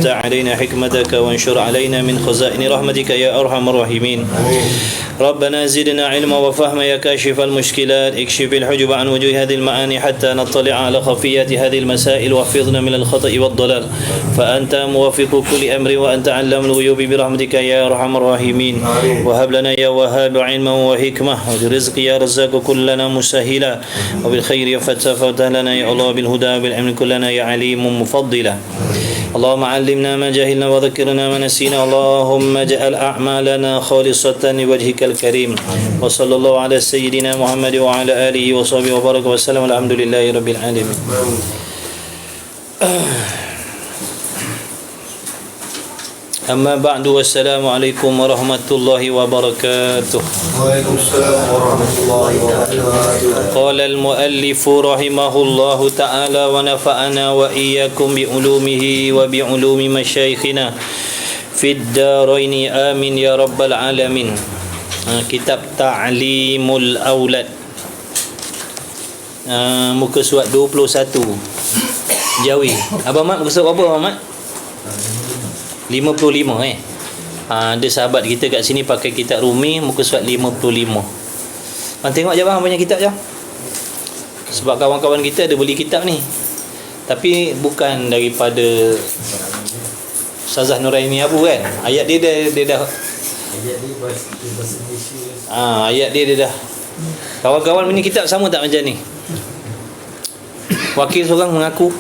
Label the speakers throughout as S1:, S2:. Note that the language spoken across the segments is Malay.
S1: وافتح علينا حكمتك وانشر علينا من خزائن رحمتك يا أرحم الراحمين. ربنا زدنا علما وفهما يا كاشف المشكلات. اكشف الحجب عن وجوه هذه المعاني حتى نطلع على خفيات هذه المسائل واحفظنا من الخطأ والضلال، فأنت موفق كل أمر وأنت علام الغيوب برحمتك يا أرحم الراحمين. وهب لنا يا وهاب علما وحكمة وبرزق يا رزاق كلنا مسهلا وبالخير فتح لنا يا الله بالهدى بالعلم كلنا يا عليم مفضلا. اللهم علمنا ما جهلنا وذكرنا ما نسينا. اللهم اجعل أعمالنا خالصة لوجهك الكريم. وصلى الله على سيدنا محمد وعلى آله وصحبه وبارك وسلم. الحمد لله رب العالمين. أما بعد والسلام عليكم ورحمة الله وبركاته.
S2: وعليكم السلام ورحمة الله وبركاته.
S1: قال المؤلف رحمه الله تعالى ونفعنا وإياكم بعلومه وبعلوم مشايخنا في الدارين آمين يا رب العالمين. Kitab Ta'limul Aulad, muka surat 21. Jawi. Abang Mat muka surat apa Abang Mat? 55 ada sahabat kita kat sini pakai kitab Rumi muka surat 55. Tengok je bang banyak kitab je. Sebab kawan-kawan kita ada beli kitab ni. Tapi bukan daripada Ustazah Nuraini Abu kan. Ayat dia dah ayat dia bahasa Malaysia. Ayat dia dah. Kawan-kawan punya kitab sama tak macam ni? Wakil seorang mengaku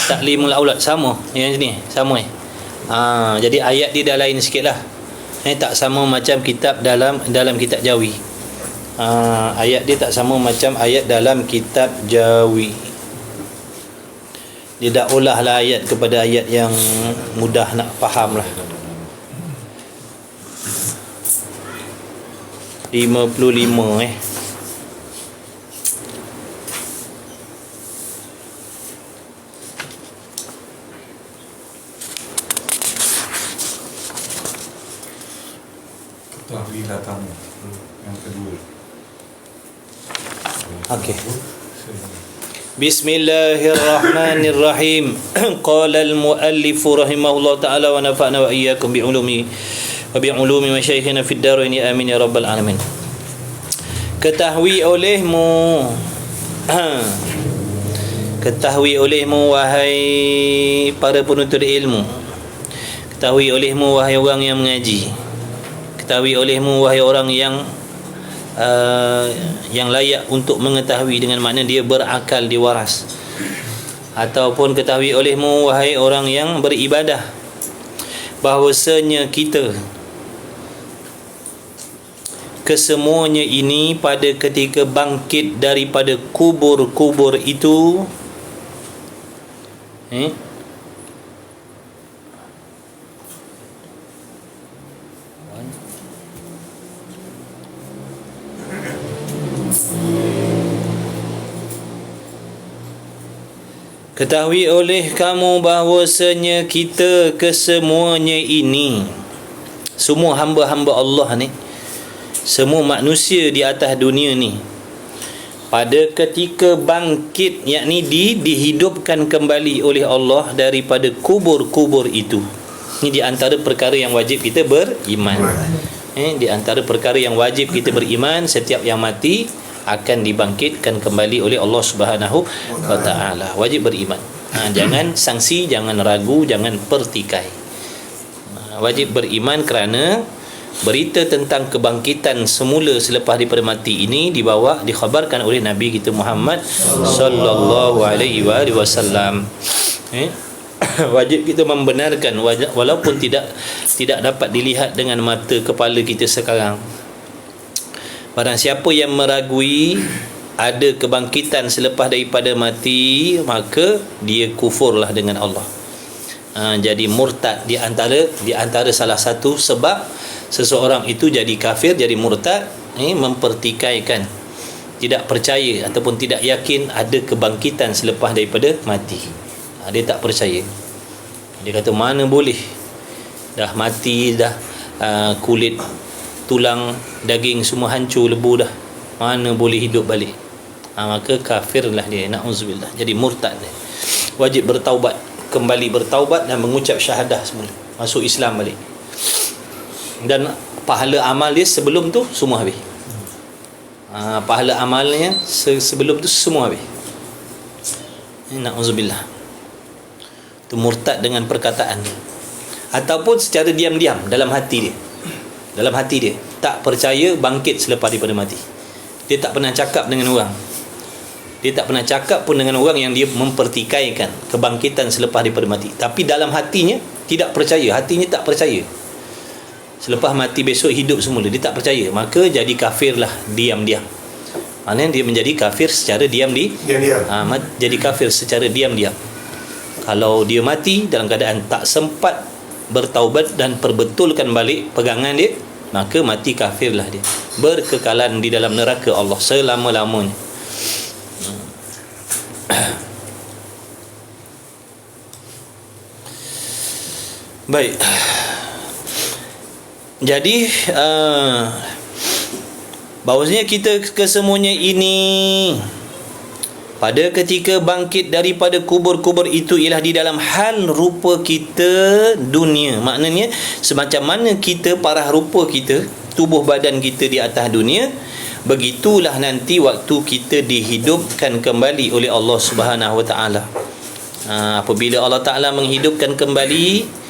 S1: Ta'limul Aulad sama yang ni sama jadi ayat dia dah lain sikitlah. Tak sama macam kitab dalam kitab Jawi. Ayat dia tak sama macam ayat dalam kitab Jawi. Dia dah olahlah ayat kepada ayat yang mudah nak faham lah. 55
S2: Tahlilah tamu yang kedua.
S1: Okey. Bismillahirrahmanirrahim. Qala al-muallif rahimahullah ta'ala wa nafa'na wa iyyakum bi'ulumi wa bi'ulumi masyayikhina fid darain amin ya rabbal alamin. Ketahui olehmu wahai para penuntut ilmu. Ketahui olehmu wahai orang yang mengaji. Ketahui olehmu wahai orang yang layak untuk mengetahui, dengan makna dia berakal, dia waras. Ataupun ketahui olehmu wahai orang yang beribadah, bahwasanya kita kesemuanya ini pada ketika bangkit daripada kubur-kubur itu ketahui oleh kamu bahwasanya kita kesemuanya ini, semua hamba-hamba Allah ni, semua manusia di atas dunia ni, pada ketika bangkit, yakni dihidupkan kembali oleh Allah daripada kubur-kubur itu. Ini di antara perkara yang wajib kita beriman. Di antara perkara yang wajib kita beriman, setiap yang mati akan dibangkitkan kembali oleh Allah Subhanahu wa taala. Wajib beriman. Jangan sangsi, jangan ragu, jangan pertikai. Wajib beriman kerana berita tentang kebangkitan semula selepas daripada mati ini dikhabarkan oleh Nabi kita Muhammad sallallahu alaihi wasallam. Wajib kita membenarkan walaupun tidak dapat dilihat dengan mata kepala kita sekarang. Barang siapa yang meragui ada kebangkitan selepas daripada mati, maka dia kufurlah dengan Allah. Jadi murtad di antara salah satu sebab seseorang itu jadi kafir, jadi murtad, mempertikaikan, tidak percaya ataupun tidak yakin ada kebangkitan selepas daripada mati. Dia tak percaya. Dia kata mana boleh, dah mati dah, kulit, tulang, daging semua hancur, lebu dah, mana boleh hidup balik. Maka kafirlah dia, na'udzubillah, jadi murtad dia. wajib bertaubat, kembali bertaubat dan mengucap syahadah semula, masuk Islam balik. Dan pahala amal dia sebelum tu semua habis. Pahala amalnya sebelum tu semua habis. Na'udzubillah. Itu murtad dengan perkataan dia, ataupun secara diam-diam dalam hati dia. Dalam hati dia tak percaya bangkit selepas daripada mati. Dia tak pernah cakap dengan orang. Dia tak pernah cakap pun dengan orang yang dia mempertikaikan kebangkitan selepas daripada mati. Tapi dalam hatinya tidak percaya, hatinya tak percaya. Selepas mati besok hidup semula, dia tak percaya. Maka jadi kafirlah diam-diam. Maknanya dia menjadi kafir secara diam-diam. Jadi kafir secara diam-diam. Kalau dia mati dalam keadaan tak sempat bertaubat dan perbetulkan balik pegangan dia, maka mati kafirlah dia, berkekalan di dalam neraka Allah selama-lamanya. Baik. Jadi bahawasanya kita kesemuanya ini pada ketika bangkit daripada kubur-kubur itu ialah di dalam hal rupa kita dunia. Maknanya semacam mana kita, parah rupa kita, tubuh badan kita di atas dunia, begitulah nanti waktu kita dihidupkan kembali oleh Allah Subhanahu Wa Taala. Apabila Allah Taala menghidupkan kembali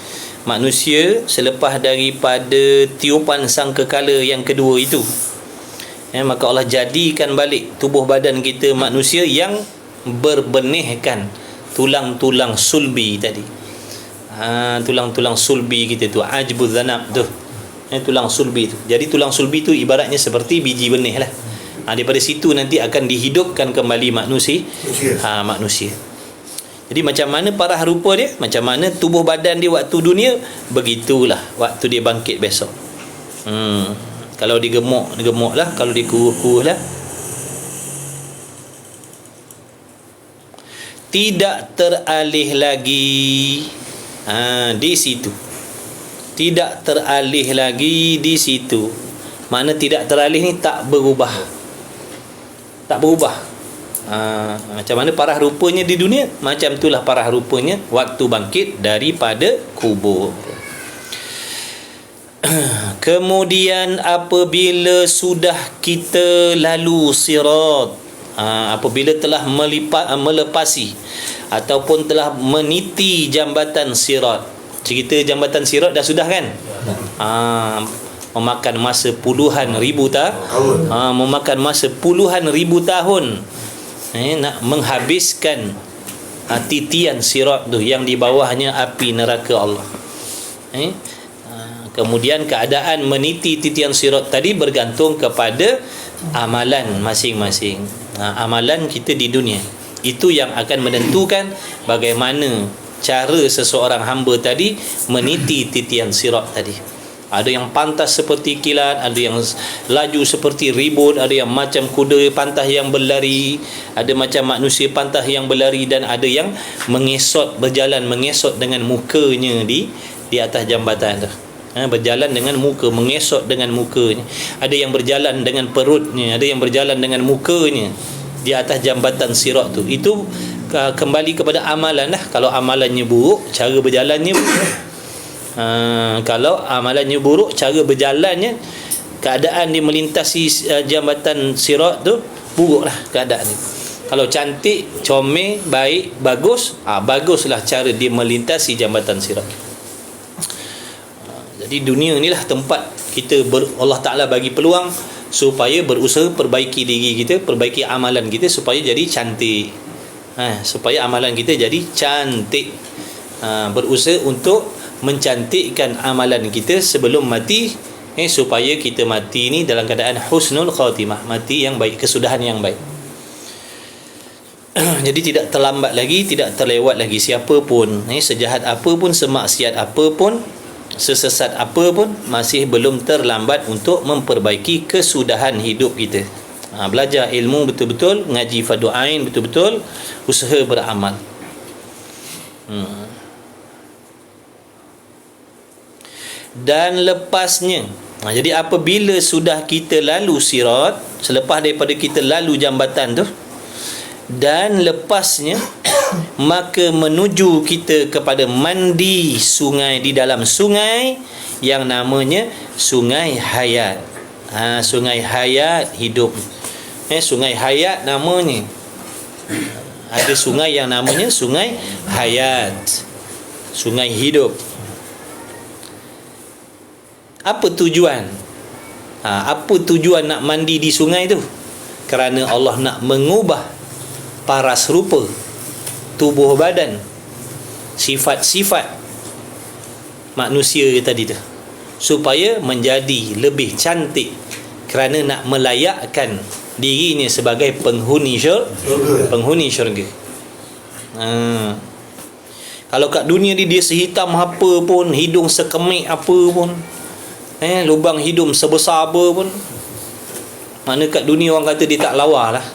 S1: manusia selepas daripada tiupan sangkakala yang kedua itu, maka Allah jadikan balik tubuh badan kita manusia yang berbenihkan tulang-tulang sulbi tadi. Tulang-tulang sulbi kita tu, ajbuz zanab tu, tulang sulbi tu. Jadi tulang sulbi tu ibaratnya seperti biji benih lah. Daripada situ nanti akan dihidupkan kembali manusia. Manusia. Jadi macam mana parah rupa dia, macam mana tubuh badan dia waktu dunia, begitulah waktu dia bangkit besok. Kalau digemuk lah, kalau dikuruh lah. Tidak teralih lagi di situ. Tidak teralih lagi di situ. Makna tidak teralih ni tak berubah. Tak berubah. Macam mana parah rupanya di dunia, macam itulah parah rupanya waktu bangkit daripada kubur. Kemudian apabila sudah kita lalu sirat, apabila telah melepasi ataupun telah meniti jambatan sirat. Cerita jambatan sirat dah sudah kan? Memakan masa puluhan ribu tahun. Memakan masa puluhan ribu tahun nak menghabiskan titian sirat tu yang di bawahnya api neraka Allah. Kemudian keadaan meniti titian sirat tadi bergantung kepada amalan masing-masing. Amalan kita di dunia itu yang akan menentukan bagaimana cara seseorang hamba tadi meniti titian sirat tadi. Ada yang pantas seperti kilat, ada yang laju seperti ribut, ada yang macam kuda pantas yang berlari, ada macam manusia pantas yang berlari, dan ada yang berjalan mengesot dengan mukanya di atas jambatan tu. Berjalan dengan muka, mengesot dengan mukanya. Ada yang berjalan dengan perutnya, ada yang berjalan dengan mukanya di atas jambatan sirat tu. Itu kembali kepada amalan lah. Kalau amalannya buruk, cara berjalannya buruk. Kalau amalannya buruk, cara berjalannya, keadaan dia melintasi jambatan sirat tu, buruklah keadaan dia. Kalau cantik, comel, baik, bagus, baguslah cara dia melintasi jambatan sirat. Jadi dunia inilah tempat kita Allah Ta'ala bagi peluang supaya berusaha perbaiki diri kita, perbaiki amalan kita supaya jadi cantik. Supaya amalan kita jadi cantik. Berusaha untuk mencantikkan amalan kita sebelum mati, supaya kita mati ni dalam keadaan husnul khatimah, mati yang baik, kesudahan yang baik. Jadi tidak terlambat lagi, tidak terlewat lagi. Siapa pun, sejahat apa pun, semaksiat apa pun, sesesat apa pun, masih belum terlambat untuk memperbaiki kesudahan hidup kita. Belajar ilmu betul-betul, ngaji fardu ain betul-betul, usaha beramal. Dan lepasnya, jadi apabila sudah kita lalu sirat, selepas daripada kita lalu jambatan tu, dan lepasnya maka menuju kita kepada mandi sungai di dalam sungai yang namanya Sungai Hayat. Sungai Hayat hidup. Sungai Hayat namanya. Ada sungai yang namanya Sungai Hayat, sungai hidup. Apa tujuan? Apa tujuan nak mandi di sungai tu? Kerana Allah nak mengubah paras rupa tubuh badan, sifat-sifat manusia tadi tu, supaya menjadi lebih cantik, kerana nak melayakkan dirinya sebagai penghuni syurga. Kalau kat dunia ni dia sehitam apa pun, hidung sekemik apa pun, lubang hidung sebesar apa pun, mana kat dunia orang kata dia tak lawa lah.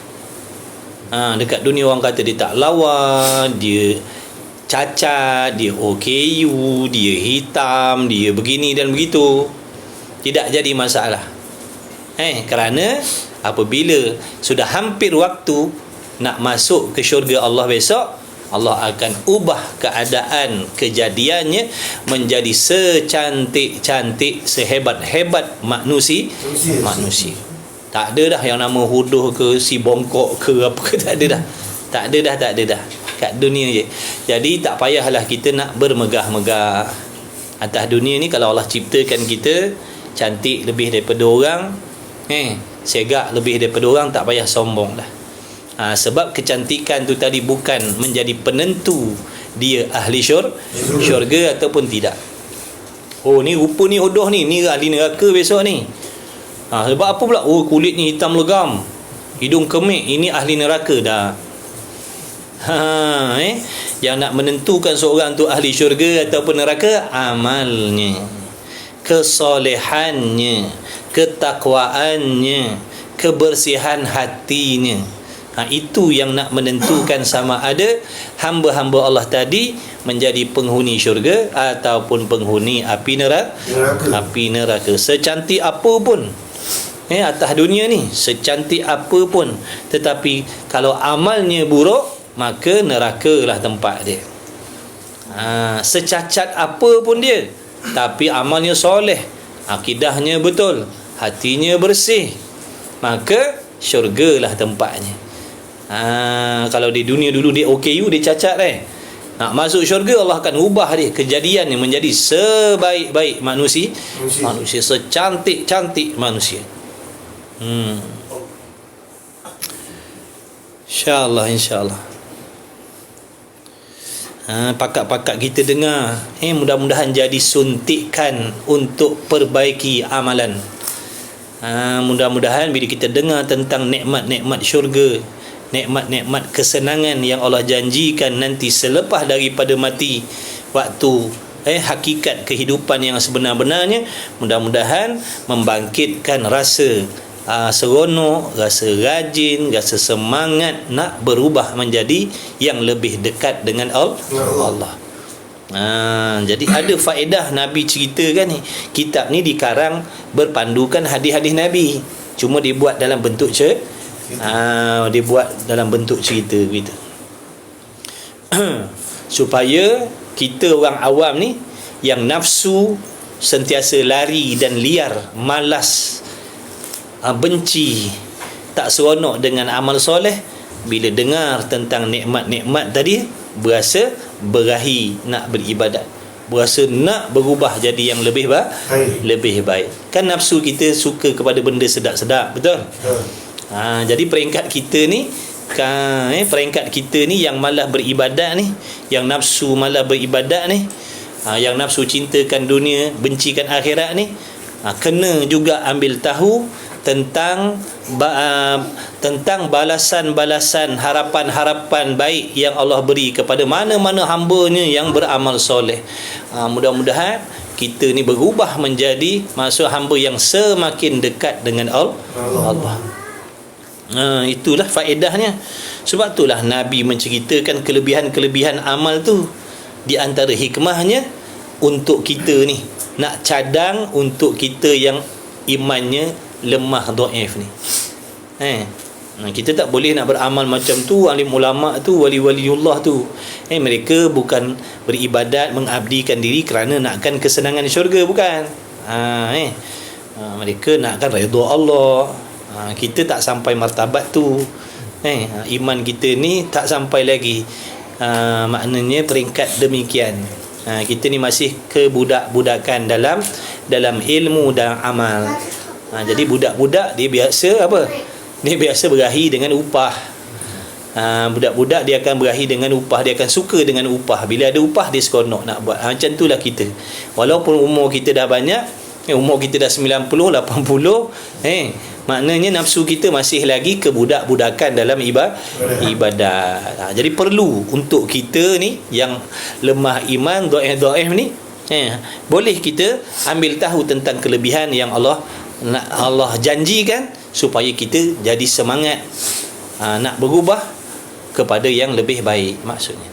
S1: Dekat dunia orang kata dia tak lawa, dia cacat, dia OKU, dia hitam, dia begini dan begitu. Tidak jadi masalah. Kerana apabila sudah hampir waktu nak masuk ke syurga Allah besok, Allah akan ubah keadaan kejadiannya menjadi secantik-cantik, sehebat-hebat manusia. Tak ada dah yang nama huduh ke, si bongkok ke apa ke, tak ada dah. Tak ada dah. Kat dunia je. Jadi tak payahlah kita nak bermegah-megah. Atas dunia ni kalau Allah ciptakan kita cantik lebih daripada orang, segak lebih daripada orang, tak payah sombong dah. Sebab kecantikan tu tadi bukan menjadi penentu dia ahli syurga ataupun tidak. Oh ni rupa ni hodoh ni ahli neraka besok ni. Sebab apa pula? Oh kulit ni hitam legam, hidung kemik, ini ahli neraka dah. Yang nak menentukan seorang tu ahli syurga ataupun neraka, amalnya, kesolehannya, ketakwaannya, kebersihan hatinya. Itu yang nak menentukan sama ada hamba-hamba Allah tadi menjadi penghuni syurga ataupun penghuni api neraka. Secantik apa pun atas dunia ni, secantik apa pun, tetapi kalau amalnya buruk, maka neraka lah tempat dia. Secacat apa pun dia, tapi amalnya soleh, akidahnya betul, hatinya bersih, maka syurga lah tempatnya. Kalau di dunia dulu dia OKU, dia cacat nak masuk syurga, Allah akan ubah dia kejadian yang menjadi sebaik-baik manusia, secantik-cantik manusia. InsyaAllah pakat-pakat kita dengar, mudah-mudahan jadi suntikan untuk perbaiki amalan. Mudah-mudahan bila kita dengar tentang nikmat-nikmat syurga, nikmat-nikmat kesenangan yang Allah janjikan nanti selepas daripada mati, waktu hakikat kehidupan yang sebenar-benarnya, mudah-mudahan membangkitkan rasa seronok, rasa rajin, rasa semangat nak berubah menjadi yang lebih dekat dengan Allah. Jadi ada faedah Nabi ceritakan ni. Kitab ni dikarang berpandukan hadis-hadis Nabi, cuma dibuat dalam bentuk cerita gitu. Supaya kita orang awam ni yang nafsu sentiasa lari dan liar, malas, benci, tak seronok dengan amal soleh, bila dengar tentang nikmat-nikmat tadi, berasa berahi nak beribadat, berasa nak berubah jadi yang lebih baik. Kan nafsu kita suka kepada benda sedap-sedap, betul? Jadi peringkat kita ni yang malah beribadat ni, yang nafsu malah beribadat ni, yang nafsu cintakan dunia, bencikan akhirat ni, kena juga ambil tahu tentang balasan-balasan, harapan-harapan baik yang Allah beri kepada mana-mana hamba-Nya yang beramal soleh. Mudah-mudahan kita ni berubah menjadi masuk hamba yang semakin dekat dengan Allah. Itulah faedahnya. Sebab itulah Nabi menceritakan kelebihan-kelebihan amal tu. Di antara hikmahnya untuk kita ni, nak cadang untuk kita yang imannya lemah, dhaif ni. Kita tak boleh nak beramal macam tu. Alim ulama tu, wali-waliullah tu, mereka bukan beribadat, mengabdikan diri kerana nakkan kesenangan syurga, bukan. Mereka nakkan redha Allah. Kita tak sampai martabat tu. Iman kita ni tak sampai lagi, maknanya peringkat demikian. Kita ni masih kebudak-budakan dalam ilmu dan amal. Jadi budak-budak dia biasa apa? Dia biasa berahi dengan upah. Budak-budak dia akan berahi dengan upah, dia akan suka dengan upah. Bila ada upah dia seronok nak buat. Macam itulah kita. Walaupun umur kita dah banyak, umur kita dah 90, 80, maknanya nafsu kita masih lagi kebudak-budakan dalam ibadat. Jadi perlu untuk kita ni yang lemah iman, dhaif ni, boleh kita ambil tahu tentang kelebihan yang Allah janjikan, supaya kita jadi semangat nak berubah kepada yang lebih baik, maksudnya.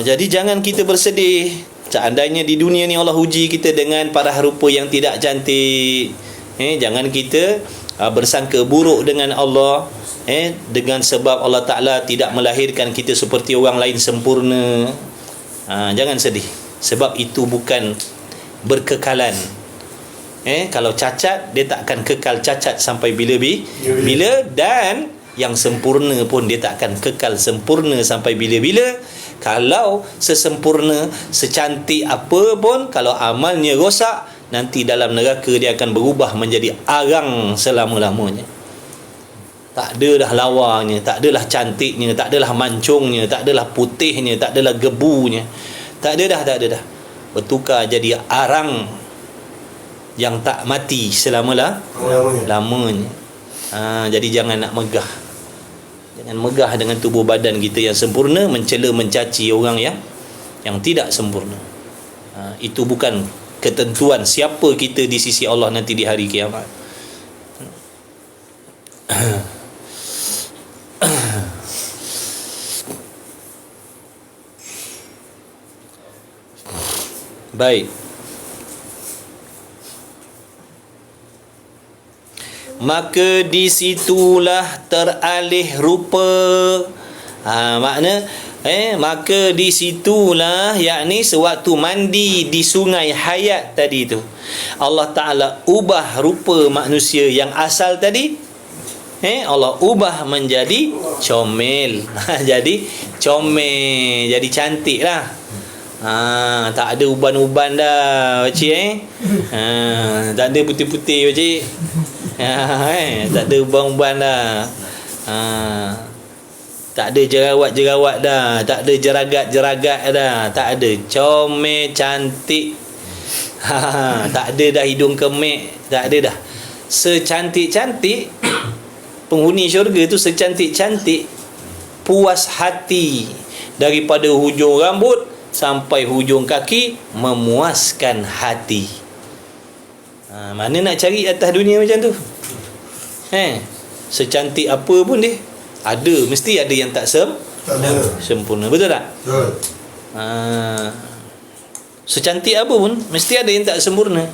S1: Jadi jangan kita bersedih seandainya di dunia ni Allah uji kita dengan parah rupa yang tidak cantik. Jangan kita bersangka buruk dengan Allah, dengan sebab Allah Ta'ala tidak melahirkan kita seperti orang lain sempurna. Jangan sedih, sebab itu bukan berkekalan. Kalau cacat, dia tak akan kekal cacat sampai bila, dan yang sempurna pun dia tak akan kekal sempurna sampai bila-bila. Kalau sesempurna, secantik apa pun, kalau amalnya rosak, nanti dalam neraka dia akan berubah menjadi arang selama-lamanya. Tak ada dah lawanya, tak adalah cantiknya, tak adalah mancungnya, tak adalah putihnya, tak adalah gebunya. Tak ada dah. Bertukar jadi arang yang tak mati selama-lamanya. Jadi jangan nak megah. Jangan megah dengan tubuh badan kita yang sempurna, mencela mencaci orang yang tidak sempurna. Itu bukan ketentuan siapa kita di sisi Allah nanti di hari kiamat. Baik. Maka disitulah teralih rupa. Makna maka disitulah, yakni sewaktu mandi di sungai hayat tadi tu, Allah Ta'ala ubah rupa manusia yang asal tadi, Allah ubah menjadi comel. Jadi comel, jadi cantik lah. Tak ada uban-uban dah, pakcik. Tak ada putih-putih, pakcik. Tak ada uban-uban dah. Tak ada jerawat-jerawat dah, tak ada jeragat-jeragat dah, tak ada. Comel, cantik. Tak ada dah hidung kemek, tak ada dah. Secantik-cantik penghuni syurga tu, secantik-cantik, puas hati daripada hujung rambut sampai hujung kaki, memuaskan hati. Mana nak cari atas dunia macam tu? Secantik apa pun dia, mesti ada yang tak sempurna. Betul tak?
S2: Betul.
S1: Secantik apa pun mesti ada yang tak sempurna.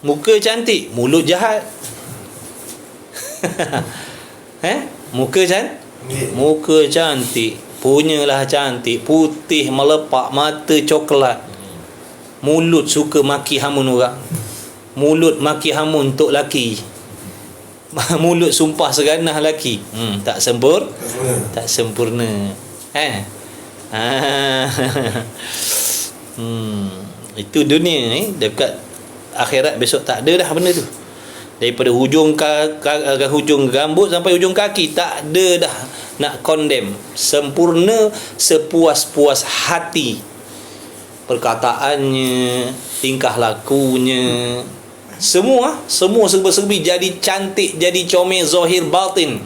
S1: Muka cantik, mulut jahat. Muka cantik, punyalah cantik, putih melepak, mata coklat, mulut suka maki hamun orang, mulut maki hamun tok laki, mulut sumpah seganah laki. Tak sempurna. Itu dunia. Dekat akhirat besok tak ada dah benda tu. Daripada hujung hujung rambut sampai hujung kaki, tak ada dah nak condemn. Sempurna sepuas-puas hati. Perkataannya, tingkah lakunya, semua serba-serbi jadi cantik, jadi comel zahir batin.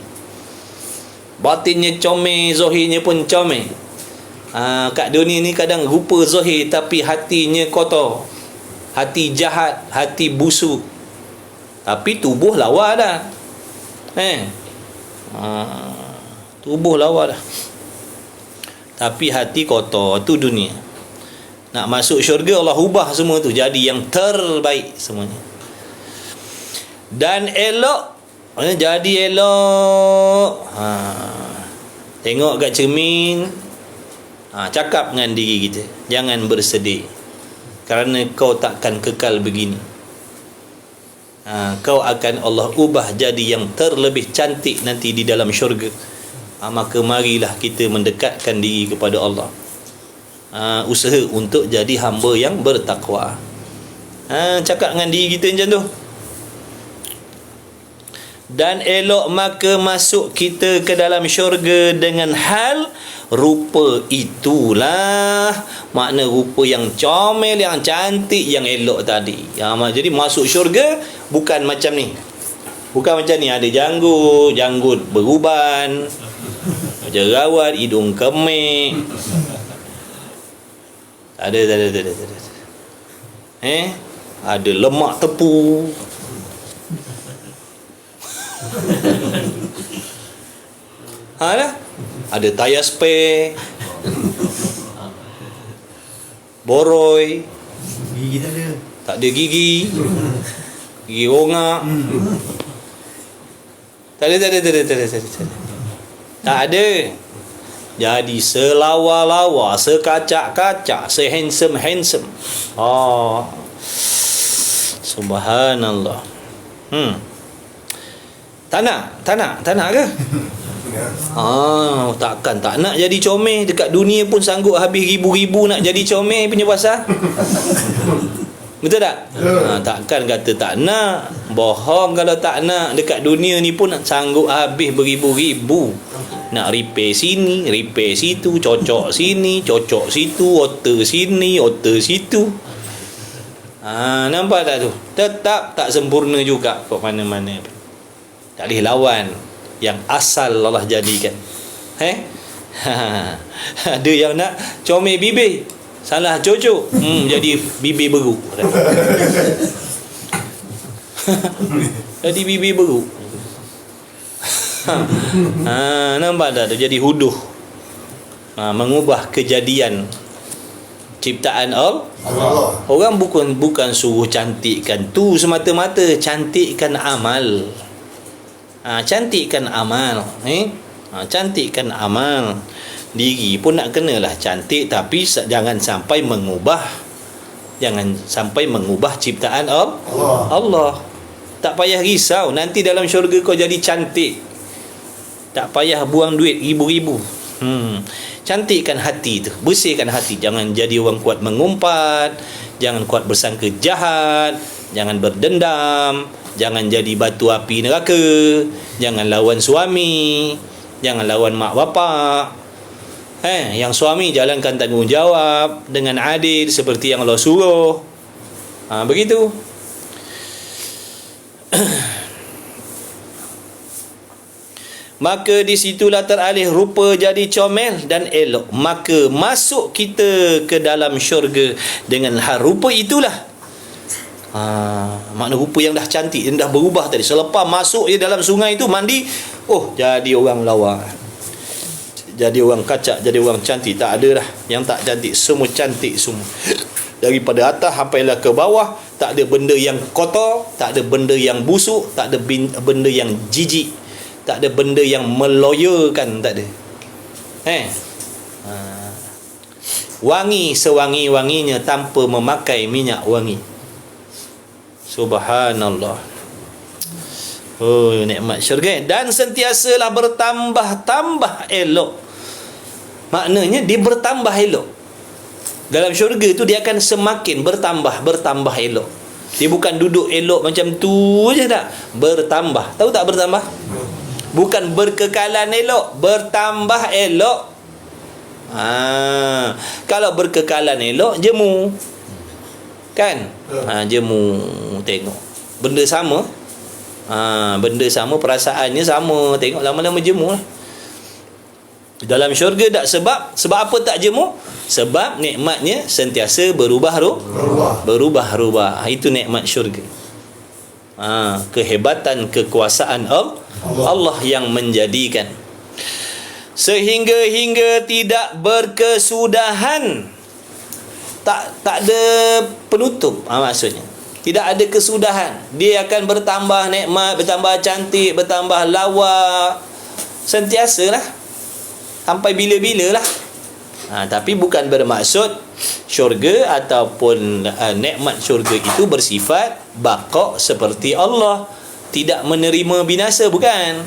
S1: Batinnya comel, zahirnya pun comel. Kat dunia ni kadang rupa zahir tapi hatinya kotor, hati jahat, hati busuk, tapi tubuh lawa dah. Tubuh lawa dah, tapi hati kotor. Itu dunia. Nak masuk syurga, Allah ubah semua tu jadi yang terbaik semuanya. Dan elok, jadi elok. Tengok kat cermin, cakap dengan diri kita, jangan bersedih, kerana kau takkan kekal begini. Kau akan Allah ubah jadi yang terlebih cantik nanti di dalam syurga. Maka marilah kita mendekatkan diri kepada Allah, usaha untuk jadi hamba yang bertakwa. Cakap dengan diri kita macam tu. Dan elok maka masuk kita ke dalam syurga dengan hal rupa itulah. Makna rupa yang comel, yang cantik, yang elok tadi. Jadi masuk syurga bukan macam ni. Bukan macam ni, ada janggut beruban, jerawat, hidung kemik. Tak ada. Ada lemak tepu. Ada tayar spare, boroi,
S2: Gigi tak ada.
S1: tak ada gigi rongak. Tak ada. Jadi selawa-lawa, sekacak-kacak, sehandsome. Subhanallah. Tak nak ke? Takkan tak nak jadi comel. Dekat dunia pun sanggup habis ribu-ribu nak jadi comel punya pasal. Betul tak? Takkan kata tak nak. Bohong kalau tak nak. Dekat dunia ni pun sanggup habis beribu-ribu. Nak repair sini, repair situ, cocok sini, cocok situ, otter sini, otter situ. Nampak tak tu? Tetap tak sempurna juga kok mana-mana. Tak boleh lawan yang asal Allah jadikan. Ada yang nak comel bibir, salah cocok, jadi bibir beruk. Jadi bibir beruk. Nampak tak tu? Jadi huduh. Mengubah kejadian ciptaan Allah. Orang bukan suruh cantikkan tu semata-mata, cantikkan amal. Cantikkan amal. Cantikkan amal. Diri pun nak kenalah cantik, tapi jangan sampai mengubah ciptaan Allah. Tak payah risau, nanti dalam syurga kau jadi cantik. Tak payah buang duit ribu-ribu. Cantikkan hati tu, bersihkan hati. Jangan jadi orang kuat mengumpat, jangan kuat bersangka jahat, jangan berdendam, jangan jadi batu api neraka, jangan lawan suami, jangan lawan mak bapak. Yang suami jalankan tanggungjawab dengan adil seperti yang Allah suruh. Begitu. Maka disitulah teralih rupa jadi comel dan elok. Maka masuk kita ke dalam syurga dengan hal rupa itulah. Makna rupa yang dah cantik, yang dah berubah tadi. Selepas masuk je dalam sungai itu mandi, jadi orang lawa, jadi orang kacak, jadi orang cantik. Tak ada dah yang tak cantik, semua cantik semua. Daripada atas sampailah ke bawah, tak ada benda yang kotor, tak ada benda yang busuk, tak ada benda yang jijik, tak ada benda yang meloyakan, tak ada. Wangi sewangi-wanginya tanpa memakai minyak wangi. Subhanallah. Nikmat syurga. Dan sentiasalah bertambah-tambah elok. Maknanya dia bertambah elok. Dalam syurga tu dia akan semakin bertambah elok. Dia bukan duduk elok macam tu je tak. Bertambah. Tahu tak bertambah? Bukan berkekalan elok, bertambah elok. Kalau berkekalan elok, jemu. Kan? Jemu, tengok. Benda sama. Benda sama, perasaannya sama. Tengok lama-lama jemu lah. Dalam syurga tak sebab apa tak jemu? Sebab nikmatnya sentiasa berubah. Itu nikmat syurga. Kehebatan kekuasaan Allah yang menjadikan sehingga tidak berkesudahan, tak ada penutup. Maksudnya Tidak ada kesudahan. Dia akan bertambah nikmat, bertambah cantik, bertambah lawa, sentiasalah, sampai bila-bila lah. Tapi bukan bermaksud syurga ataupun nikmat syurga itu bersifat baqa seperti Allah, tidak menerima binasa, bukan.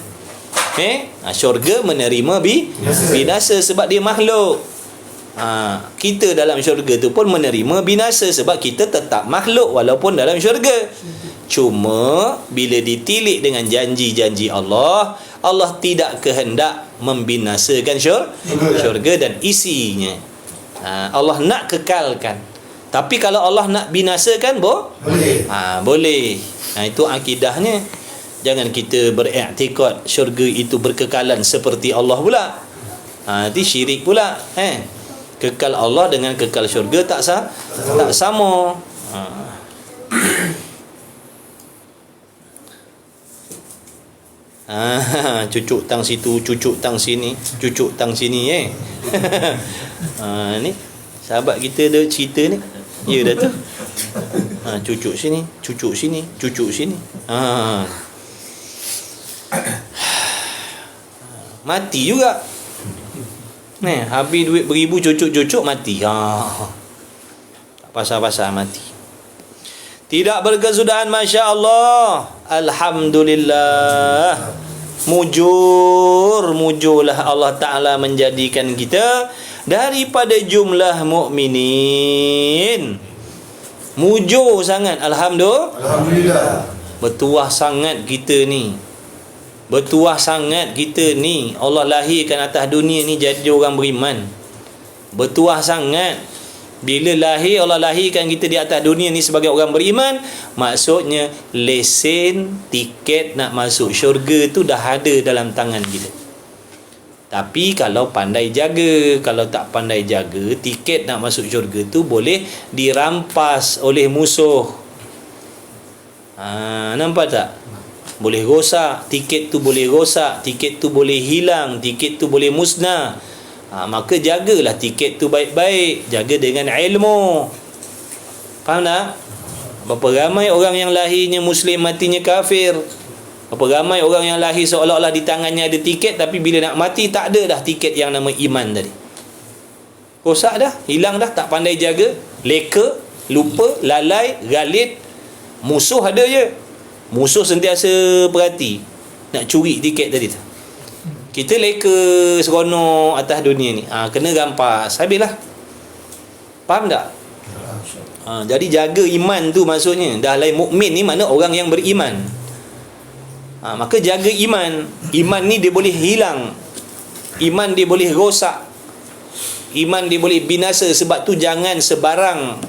S1: Syurga menerima binasa sebab dia makhluk. Kita dalam syurga tu pun menerima binasa sebab kita tetap makhluk walaupun dalam syurga. Cuma bila ditilik dengan janji-janji Allah, Allah tidak kehendak membinasakan syurga dan isinya. Allah nak kekalkan. Tapi kalau Allah nak binasakan boleh. Boleh. Itu akidahnya. Jangan kita beriktikad syurga itu berkekalan seperti Allah pula. Itu syirik pula. Kekal Allah dengan kekal syurga tak sama. Cucuk tang situ, cucuk tang sini, cucuk tang sini ni sahabat kita ada cerita ni. Ya dah tu. Cucuk sini, cucuk sini, cucuk sini. Mati juga. Habis duit beribu, cucuk-cucuk mati. Tak pasal-pasal mati. Tidak berkesudahan, Masya Allah. Alhamdulillah. Mujurlah Allah Ta'ala menjadikan kita daripada jumlah mukminin. Mujur sangat. Alhamdulillah. Bertuah sangat kita ni. Allah lahirkan atas dunia ni jadi orang beriman. Bertuah sangat. Bila lahir, Allah lahirkan kita di atas dunia ni sebagai orang beriman, maksudnya lesen, tiket nak masuk syurga tu dah ada dalam tangan kita. Tapi kalau pandai jaga, kalau tak pandai jaga, tiket nak masuk syurga tu boleh dirampas oleh musuh. Nampak tak? Boleh rosak, tiket tu boleh rosak, tiket tu boleh hilang, tiket tu boleh musnah. Maka jagalah tiket tu baik-baik, jaga dengan ilmu. Faham tak? Berapa ramai orang yang lahirnya Muslim, matinya kafir. Berapa ramai orang yang lahir seolah-olah di tangannya ada tiket, tapi bila nak mati tak ada dah tiket yang nama iman tadi. Rosak dah, hilang dah, tak pandai jaga, leka, lupa, lalai, galit. Musuh ada je. Musuh sentiasa perhati nak curi tiket tadi tu. Kita leka seronok atas dunia ni, kena rampas, habislah. Faham tak? Jadi jaga iman tu maksudnya. Dah lain mukmin ni mana orang yang beriman. Maka jaga iman. Iman ni dia boleh hilang, iman dia boleh rosak, iman dia boleh binasa. Sebab tu jangan sebarang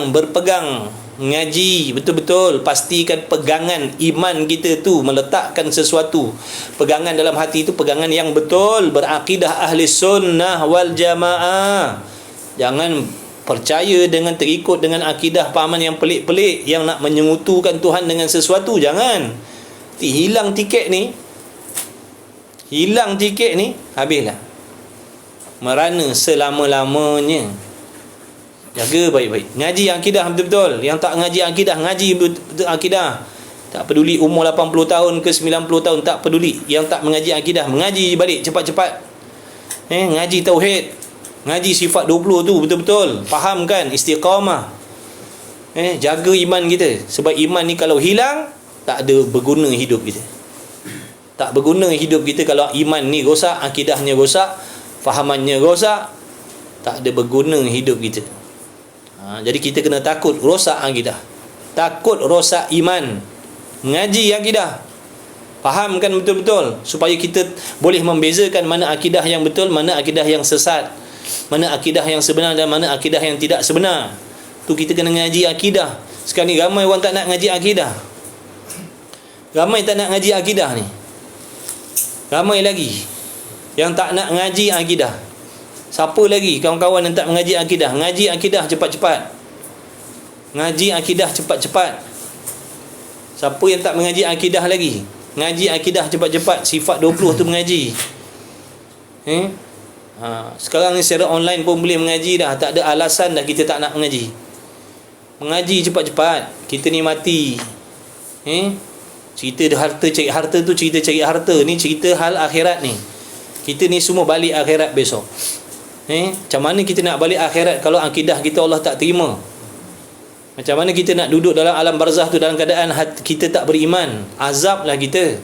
S1: berpegang. Ngaji betul-betul, pastikan pegangan iman kita tu, meletakkan sesuatu pegangan dalam hati itu, pegangan yang betul, berakidah ahli sunnah wal jamaah. Jangan percaya dengan terikut dengan akidah pahaman yang pelik-pelik, yang nak menyengutukan Tuhan dengan sesuatu. Jangan. Hilang tiket ni, habislah, merana selama-lamanya. Jaga baik-baik. Ngaji akidah betul-betul. Yang tak ngaji akidah, ngaji betul akidah. Tak peduli umur 80 tahun ke 90 tahun, tak peduli. Yang tak mengaji akidah, mengaji balik cepat-cepat. Ngaji tauhid, ngaji sifat 20 tu betul-betul. Fahamkan, istiqamah. Jaga iman kita. Sebab iman ni kalau hilang, tak ada berguna hidup kita. Tak berguna hidup kita kalau iman ni rosak, akidahnya rosak, fahamannya rosak. Tak ada berguna hidup kita. Jadi kita kena takut rosak akidah, takut rosak iman. Ngaji akidah, fahamkan betul-betul supaya kita boleh membezakan mana akidah yang betul, mana akidah yang sesat, mana akidah yang sebenar dan mana akidah yang tidak sebenar. Tu kita kena ngaji akidah. Sekarang ni ramai orang tak nak ngaji akidah. Ramai tak nak ngaji akidah ni. Ramai lagi yang tak nak ngaji akidah. Siapa lagi kawan-kawan yang tak mengaji akidah? Ngaji akidah cepat-cepat. Ngaji akidah cepat-cepat. Siapa yang tak mengaji akidah lagi? Ngaji akidah cepat-cepat. Sifat 20 tu mengaji. Sekarang ni secara online pun boleh mengaji dah. Tak ada alasan dah kita tak nak mengaji. Mengaji cepat-cepat. Kita ni mati. Cerita harta, cari harta tu cerita cari harta. Ni cerita hal akhirat ni. Kita ni semua balik akhirat besok. Macam mana kita nak balik akhirat kalau akidah kita Allah tak terima? Macam mana kita nak duduk dalam alam barzah tu dalam keadaan kita tak beriman? Azablah kita.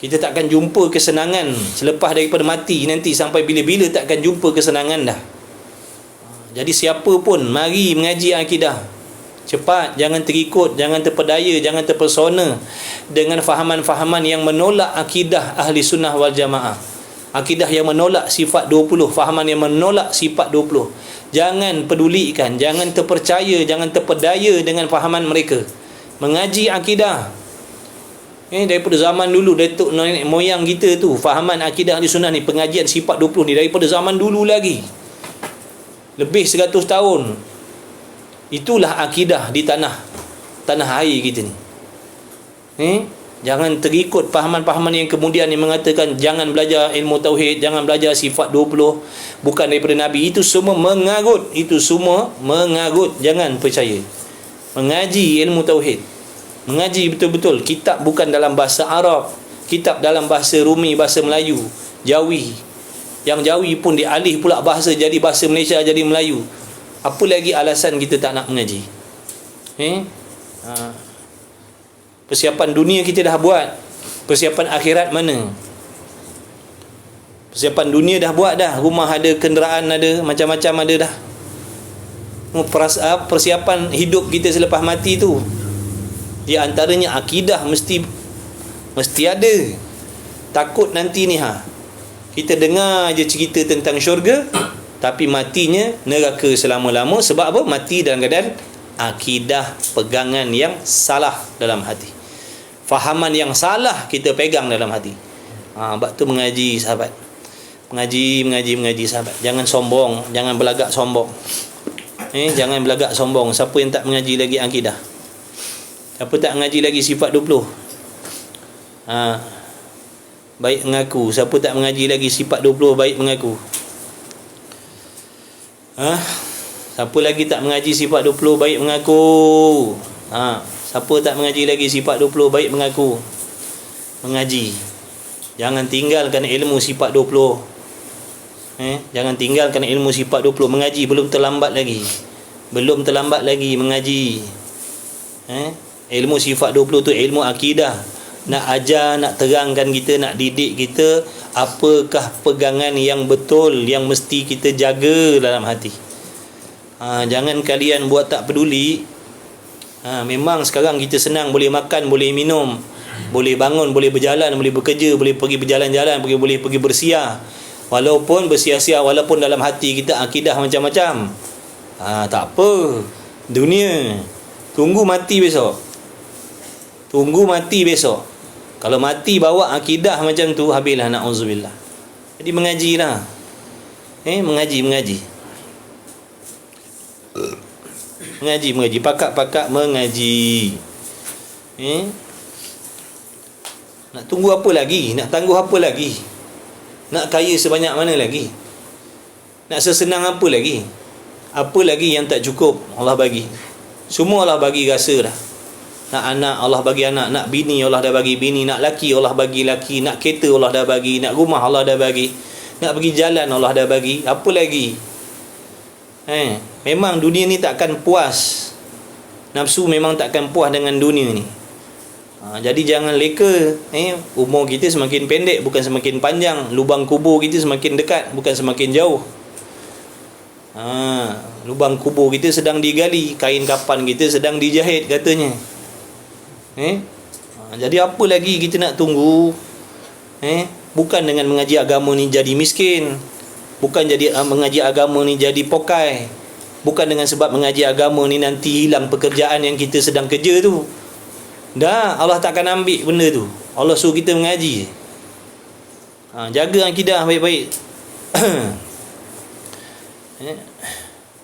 S1: Kita takkan jumpa kesenangan selepas daripada mati nanti, sampai bila-bila takkan jumpa kesenangan dah. Jadi siapa pun mari mengaji akidah. Cepat, jangan terikut, jangan terpedaya, jangan terpesona dengan fahaman-fahaman yang menolak akidah ahli sunnah wal jamaah. Akidah yang menolak sifat 20, fahaman yang menolak sifat 20. Jangan pedulikan, jangan terpercaya, jangan terpedaya dengan fahaman mereka. Mengaji akidah. Daripada zaman dulu, datuk nenek moyang kita tu, fahaman akidah ahli sunnah ni, pengajian sifat 20 ni daripada zaman dulu lagi. Lebih 100 tahun. Itulah akidah di tanah air kita ni. Jangan terikut fahaman-fahaman yang kemudian yang mengatakan jangan belajar ilmu tauhid, jangan belajar sifat 20, bukan daripada Nabi. Itu semua mengarut. Jangan percaya. Mengaji ilmu tauhid, mengaji betul-betul. Kitab bukan dalam bahasa Arab, kitab dalam bahasa Rumi, bahasa Melayu, Jawi. Yang Jawi pun dialih pula bahasa jadi bahasa Malaysia, jadi Melayu. Apa lagi alasan kita tak nak mengaji? Persiapan dunia kita dah buat, persiapan akhirat mana? Persiapan dunia dah buat dah. Rumah ada, kenderaan ada, macam-macam ada dah. Persiapan hidup kita selepas mati tu, di antaranya akidah mesti ada. Takut nanti ni kita dengar je cerita tentang syurga, tapi matinya neraka selama-lama. Sebab apa? Mati dalam keadaan akidah, pegangan yang salah dalam hati, fahaman yang salah kita pegang dalam hati. Sebab tu mengaji sahabat. Mengaji sahabat. Jangan sombong, jangan belagak sombong. Jangan belagak sombong. Siapa yang tak mengaji lagi akidah? Siapa tak mengaji lagi sifat 20? Baik mengaku. Siapa tak mengaji lagi sifat 20, baik mengaku. Siapa lagi tak mengaji sifat 20, baik mengaku. Siapa tak mengaji lagi sifat 20, baik mengaku. Mengaji. Jangan tinggalkan ilmu sifat 20. Jangan tinggalkan ilmu sifat 20. Mengaji belum terlambat lagi. Mengaji. Ilmu sifat 20 tu ilmu akidah. Nak ajar, nak terangkan kita, nak didik kita apakah pegangan yang betul yang mesti kita jaga dalam hati. Jangan kalian buat tak peduli. Memang sekarang kita senang, boleh makan, boleh minum, boleh bangun, boleh berjalan, boleh bekerja, boleh pergi berjalan-jalan, boleh pergi bersiar. Walaupun bersiar-siar, walaupun dalam hati kita akidah macam-macam. Tak apa. Dunia. Tunggu mati besok. Kalau mati bawa akidah macam tu, habislah, na'udzubillah. Jadi mengajilah. Mengaji. Pakak-pakak mengaji. Nak tunggu apa lagi? Nak tangguh apa lagi? Nak kaya sebanyak mana lagi? Nak sesenang apa lagi? Apa lagi yang tak cukup Allah bagi? Semua Allah bagi rasa dah. Nak anak, Allah bagi anak. Nak bini, Allah dah bagi bini. Nak laki, Allah bagi laki. Nak kereta, Allah dah bagi. Nak rumah, Allah dah bagi. Nak pergi jalan, Allah dah bagi. Apa lagi? Memang dunia ni takkan puas. Nafsu memang takkan puas dengan dunia ni. Jadi jangan leka. Umur kita semakin pendek, bukan semakin panjang. Lubang kubur kita semakin dekat, bukan semakin jauh. Lubang kubur kita sedang digali, kain kapan kita sedang dijahit katanya. Jadi apa lagi kita nak tunggu? Bukan dengan mengaji agama ni jadi miskin, bukan jadi mengaji agama ni jadi pokai, bukan dengan sebab mengaji agama ni nanti hilang pekerjaan yang kita sedang kerja tu. Dah, Allah takkan ambil benda tu. Allah suruh kita mengaji. Jaga akidah baik-baik.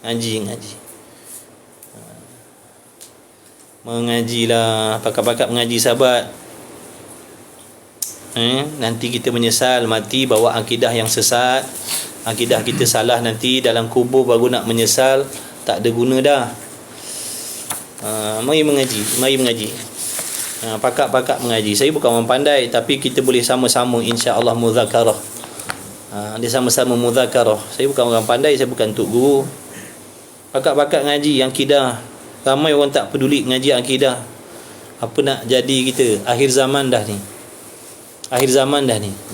S1: Ngaji. Mengajilah, pakak-pakak mengaji sahabat. Nanti kita menyesal mati bawa akidah yang sesat. Akidah kita salah, nanti dalam kubur baru nak menyesal, tak ada guna dah. Mari mengaji. Pakak-pakak mengaji. Saya bukan orang pandai, tapi kita boleh sama-sama insya-Allah muzakarah. Dia sama-sama muzakarah. Saya bukan orang pandai, saya bukan tok guru. Pakak-pakak ngaji akidah. Ramai orang tak peduli ngaji akidah. Apa nak jadi kita? Akhir zaman dah ni.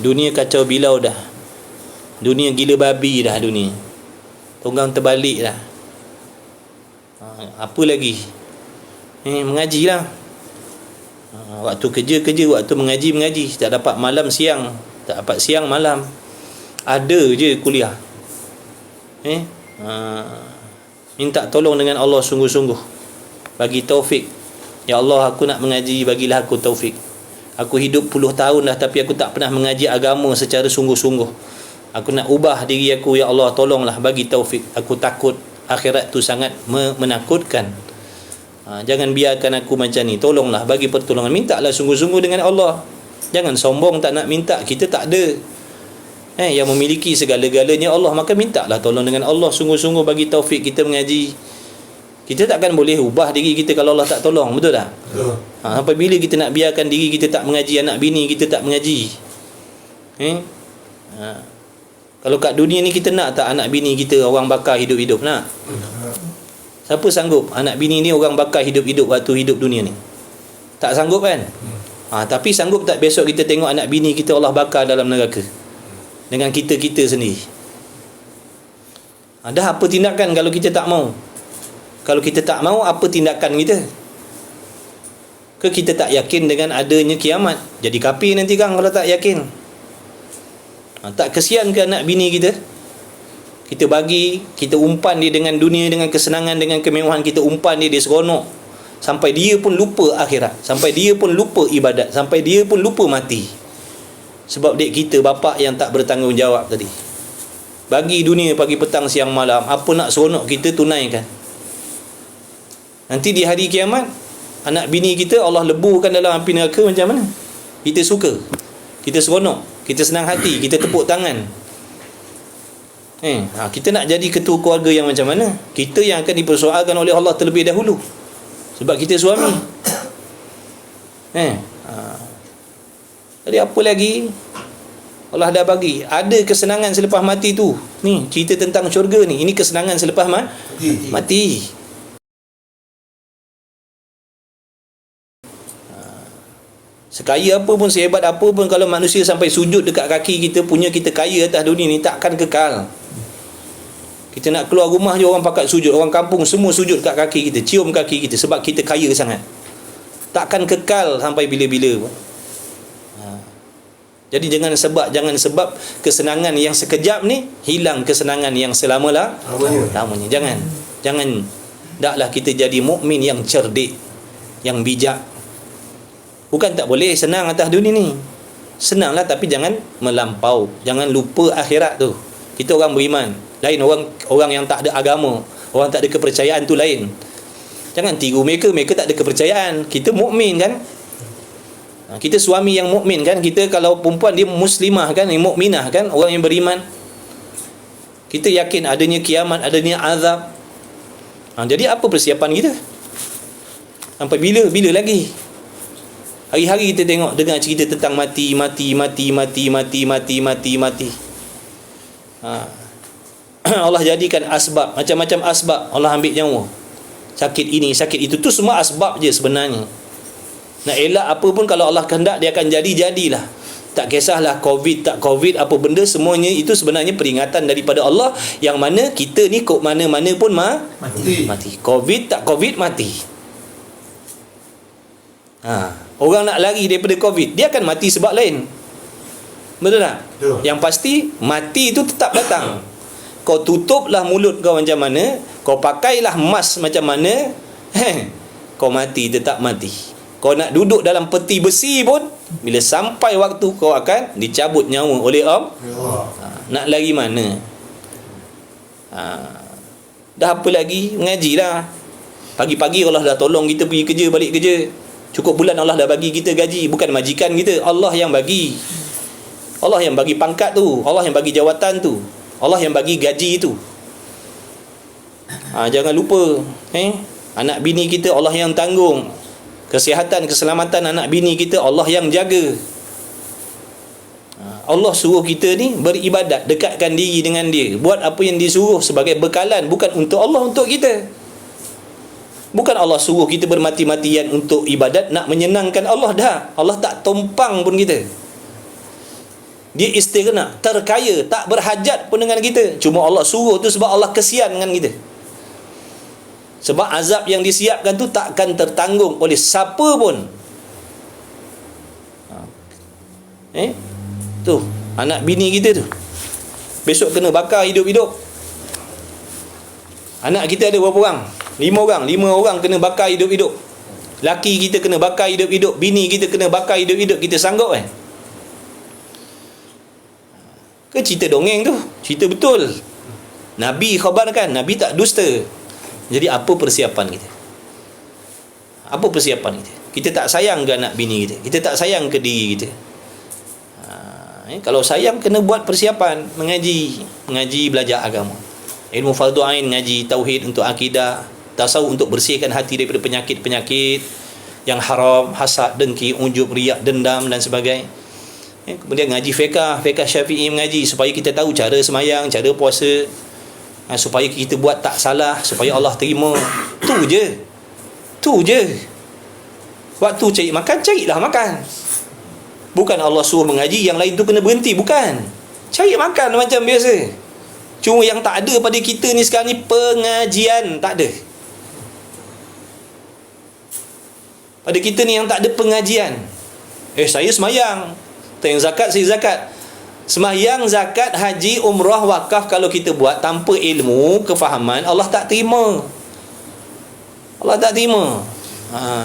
S1: Dunia kacau bilau dah. Dunia gila babi dah dunia. Tunggang terbalik dah. Apa lagi? Mengajilah. Waktu kerja, waktu mengaji. Tak dapat malam siang, tak dapat siang malam. Ada je kuliah. Minta tolong dengan Allah sungguh-sungguh. Bagi taufik. Ya Allah, aku nak mengaji, bagilah aku taufik. Aku hidup puluh tahun dah, tapi aku tak pernah mengaji agama secara sungguh-sungguh. Aku nak ubah diri aku, ya Allah, tolonglah bagi taufik. Aku takut akhirat tu sangat menakutkan. Jangan biarkan aku macam ni. Tolonglah bagi pertolongan. Mintalah sungguh-sungguh dengan Allah. Jangan sombong tak nak minta. Kita tak ada. Yang memiliki segala-galanya Allah, maka mintalah tolong dengan Allah sungguh-sungguh bagi taufik kita mengaji. Kita takkan boleh ubah diri kita kalau Allah tak tolong, betul tak? Betul. Sampai bila kita nak biarkan diri kita tak mengaji, anak bini kita tak mengaji? Kalau kat dunia ni kita nak tak anak bini kita orang bakar hidup-hidup? Nak? Siapa sanggup anak bini ni orang bakar hidup-hidup waktu hidup dunia ni? Tak sanggup kan? Tapi sanggup tak besok kita tengok anak bini kita Allah bakar dalam neraka dengan kita-kita sendiri? Dah apa tindakan kalau kita tak mau? Kalau kita tak mau, apa tindakan kita? Ke kita tak yakin dengan adanya kiamat? Jadi kafir nanti kan kalau tak yakin. Tak kesian ke anak bini kita? Kita bagi, kita umpan dia dengan dunia, dengan kesenangan, dengan kemewahan. Kita umpan dia seronok sampai dia pun lupa akhirat, sampai dia pun lupa ibadat, sampai dia pun lupa mati. Sebab dek kita, bapa yang tak bertanggungjawab tadi. Bagi dunia pagi petang siang malam, apa nak seronok kita tunaikan. Nanti di hari kiamat, anak bini kita Allah leburkan dalam api neraka macam mana? Kita suka, kita seronok, kita senang hati, kita tepuk tangan. Kita nak jadi ketua keluarga yang macam mana? Kita yang akan dipersoalkan oleh Allah terlebih dahulu, sebab kita suami. Jadi apa lagi? Allah dah bagi. Ada kesenangan selepas mati tu. Ni cerita tentang syurga ni. Ini kesenangan selepas mati. Sekaya apa pun, sehebat apa pun, kalau manusia sampai sujud dekat kaki kita, punya kita kaya atas dunia ni, takkan kekal. Kita nak keluar rumah je orang pakat sujud, orang kampung semua sujud dekat kaki kita, cium kaki kita, sebab kita kaya sangat. Takkan kekal sampai bila-bila pun. Jadi jangan sebab kesenangan yang sekejap ni hilang kesenangan yang lamanya. Jangan. Taklah kita jadi mukmin yang cerdik, yang bijak. Bukan tak boleh senang atas dunia ni. Senanglah, tapi jangan melampau. Jangan lupa akhirat tu. Kita orang beriman. Lain orang yang tak ada agama, orang tak ada kepercayaan tu lain. Jangan tiru mereka tak ada kepercayaan. Kita mukmin kan? Kita suami yang mukmin kan? Kita kalau perempuan dia muslimah kan, mukminah kan, orang yang beriman. Kita yakin adanya kiamat, adanya azab. Jadi apa persiapan kita? Sampai bila lagi? Hari-hari kita dengar cerita tentang mati. Allah jadikan asbab, macam-macam asbab. Allah ambil nyawa. Sakit ini, sakit itu, tu semua asbab je sebenarnya. Nak elak apa pun, kalau Allah kehendak dia akan jadilah. Tak kisahlah COVID, tak COVID, apa benda, semuanya itu sebenarnya peringatan daripada Allah, yang mana kita ni kok mana-mana pun mati. COVID, tak COVID, mati. Orang nak lari daripada COVID, dia akan mati sebab lain. Betul tak? Betul. Yang pasti mati itu tetap datang. Kau tutuplah mulut kau macam mana, kau pakailah mask macam mana, kau mati tetap mati. Kau nak duduk dalam peti besi pun, bila sampai waktu kau akan dicabut nyawa oleh Allah. Nak lari mana? Dah apa lagi? Mengajilah. Pagi-pagi Allah dah tolong kita pergi kerja, balik kerja. Cukup bulan Allah dah bagi kita gaji. Bukan majikan kita, Allah yang bagi. Allah yang bagi pangkat tu, Allah yang bagi jawatan tu, Allah yang bagi gaji tu. Jangan lupa. Anak bini kita Allah yang tanggung. Kesihatan, keselamatan anak bini kita Allah yang jaga. Allah suruh kita ni beribadat, dekatkan diri dengan dia, buat apa yang disuruh sebagai bekalan, bukan untuk Allah, untuk kita. Bukan Allah suruh kita bermati-matian untuk ibadat nak menyenangkan Allah, dah. Allah tak tumpang pun kita. Dia istighna, terkaya, tak berhajat pun dengan kita. Cuma Allah suruh tu sebab Allah kesian dengan kita. Sebab azab yang disiapkan tu takkan tertanggung oleh siapa pun. Tu anak bini kita tu besok kena bakar hidup-hidup. Anak kita ada berapa orang? 5 orang kena bakar hidup-hidup. Laki kita kena bakar hidup-hidup, bini kita kena bakar hidup-hidup. Kita sanggup ke cerita dongeng tu? Cerita betul. Nabi khabarkan, Nabi tak dusta. Jadi apa persiapan kita? Apa persiapan kita? Kita tak sayang ke anak bini kita? Kita tak sayang ke diri kita? Kalau sayang, kena buat persiapan. Mengaji, belajar agama, ilmu fardu ain, ngaji tauhid untuk akidah, tasawuf untuk bersihkan hati daripada penyakit-penyakit yang haram, hasad, dengki, ujub, riak, dendam dan sebagainya. Kemudian ngaji fiqh Syafi'i, mengaji supaya kita tahu cara semayang, cara puasa, supaya kita buat tak salah, supaya Allah terima. Tu je. Waktu cari makan, carilah makan. Bukan Allah suruh mengaji, yang lain tu kena berhenti. Bukan. Cari makan macam biasa. Cuma yang tak ada pada kita ni sekarang ni, pengajian. Tak ada. Pada kita ni yang tak ada pengajian. Saya semayang. Yang zakat, saya zakat. Semayang, zakat, haji, umrah, wakaf, kalau kita buat tanpa ilmu, kefahaman, Allah tak terima. Allah tak terima.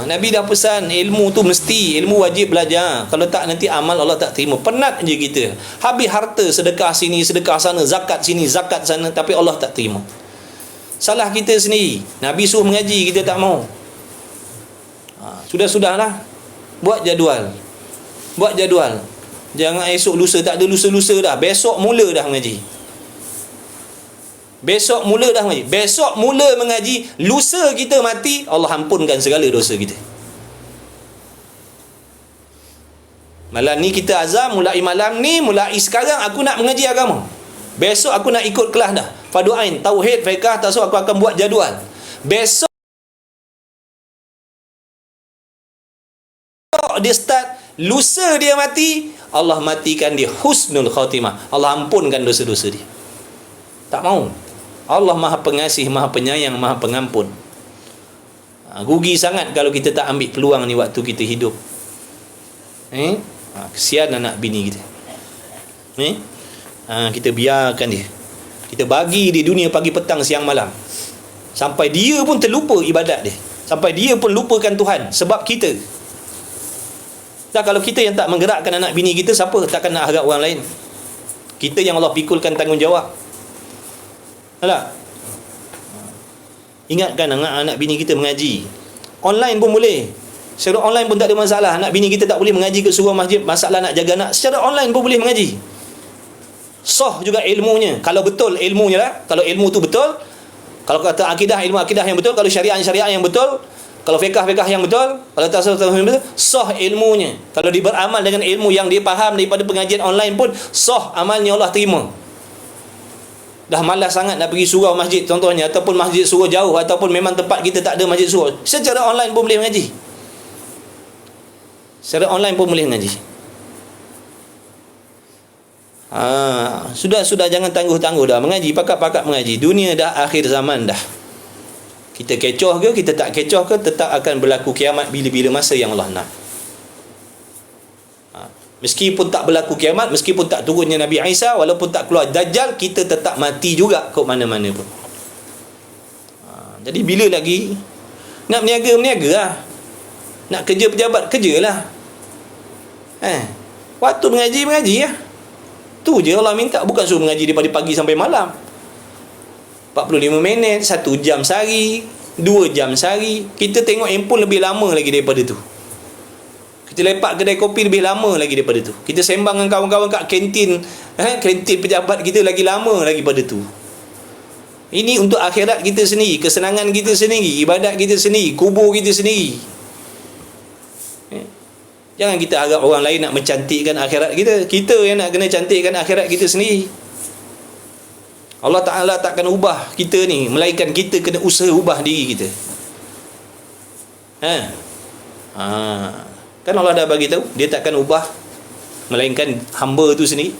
S1: Nabi dah pesan, ilmu tu mesti, ilmu wajib belajar. Kalau tak, nanti amal Allah tak terima. Penat je kita. Habis harta, sedekah sini, sedekah sana, zakat sini, zakat sana, tapi Allah tak terima. Salah kita sendiri. Nabi suruh mengaji, kita tak mau. Sudah-sudahlah. Buat jadual. Jangan esok lusa, tak ada lusa-lusa dah. Besok mula dah mengaji. Besok mula mengaji. Lusa kita mati, Allah ampunkan segala dosa kita. Malam ni kita azam, mulai malam ni, mulai sekarang aku nak mengaji agama. Besok aku nak ikut kelas dah. Fardu ain, tauhid, fiqh, tasawuf, aku akan buat jadual. Besok dia start, lusa dia mati, Allah matikan dia husnul khatimah. Allah ampunkan dosa-dosa dia. Tak mau. Allah Maha Pengasih, Maha Penyayang, Maha Pengampun. Rugi sangat kalau kita tak ambil peluang ni waktu kita hidup. Kesian anak bini kita. Kita biarkan dia. Kita bagi dia dunia pagi, petang, siang, malam. Sampai dia pun terlupa ibadat dia. Sampai dia pun lupakan Tuhan sebab kita. Dan kalau kita yang tak menggerakkan anak bini kita, siapa takkan nak harap orang lain? Kita yang Allah pikulkan tanggungjawab. Alah. Ingatkan anak bini kita mengaji. Online pun boleh. Secara online pun tak ada masalah. Anak bini kita tak boleh mengaji ke surau masjid, masalah nak jaga anak, secara online pun boleh mengaji. Sah juga ilmunya. Kalau betul ilmunya lah. Kalau ilmu tu betul. Kalau kata akidah, ilmu akidah yang betul. Kalau syariat yang betul. Kalau fiqh yang betul. Kalau tasawuf yang betul, sah ilmunya. Kalau dia beramal dengan ilmu yang dia faham daripada pengajian online pun, sah amalnya, Allah terima. Dah malas sangat nak pergi surau masjid contohnya, ataupun masjid surau jauh, ataupun memang tempat kita tak ada masjid surau, secara online pun boleh mengaji. Sudah jangan tangguh-tangguh dah mengaji, pakat-pakat mengaji. Dunia dah akhir zaman dah. Kita kecoh ke, kita tak kecoh ke, tetap akan berlaku kiamat bila-bila masa yang Allah nak. Meskipun tak berlaku kiamat, meskipun tak turunnya Nabi Isa, walaupun tak keluar Dajjal, kita tetap mati juga ke mana-mana pun. Jadi bila lagi nak berniaga lah. Nak kerja pejabat, kerjalah. Waktu mengaji lah. Tu je Allah minta. Bukan suruh mengaji daripada pagi sampai malam. 45 minit, 1 jam sehari, 2 jam sehari. Kita tengok handphone lebih lama lagi daripada tu. Kita lepak kedai kopi lebih lama lagi daripada tu. Kita sembang dengan kawan-kawan kat kantin, kantin pejabat kita lagi lama lagi pada tu. Ini untuk akhirat kita sendiri, kesenangan kita sendiri, ibadat kita sendiri, kubur kita sendiri. Jangan kita harap orang lain nak mencantikkan akhirat kita. Kita yang nak kena cantikkan akhirat kita sendiri. Allah Ta'ala takkan ubah kita ni, melainkan kita kena usaha ubah diri kita. Kan Allah dah bagi tahu, dia takkan ubah melainkan hamba tu sendiri.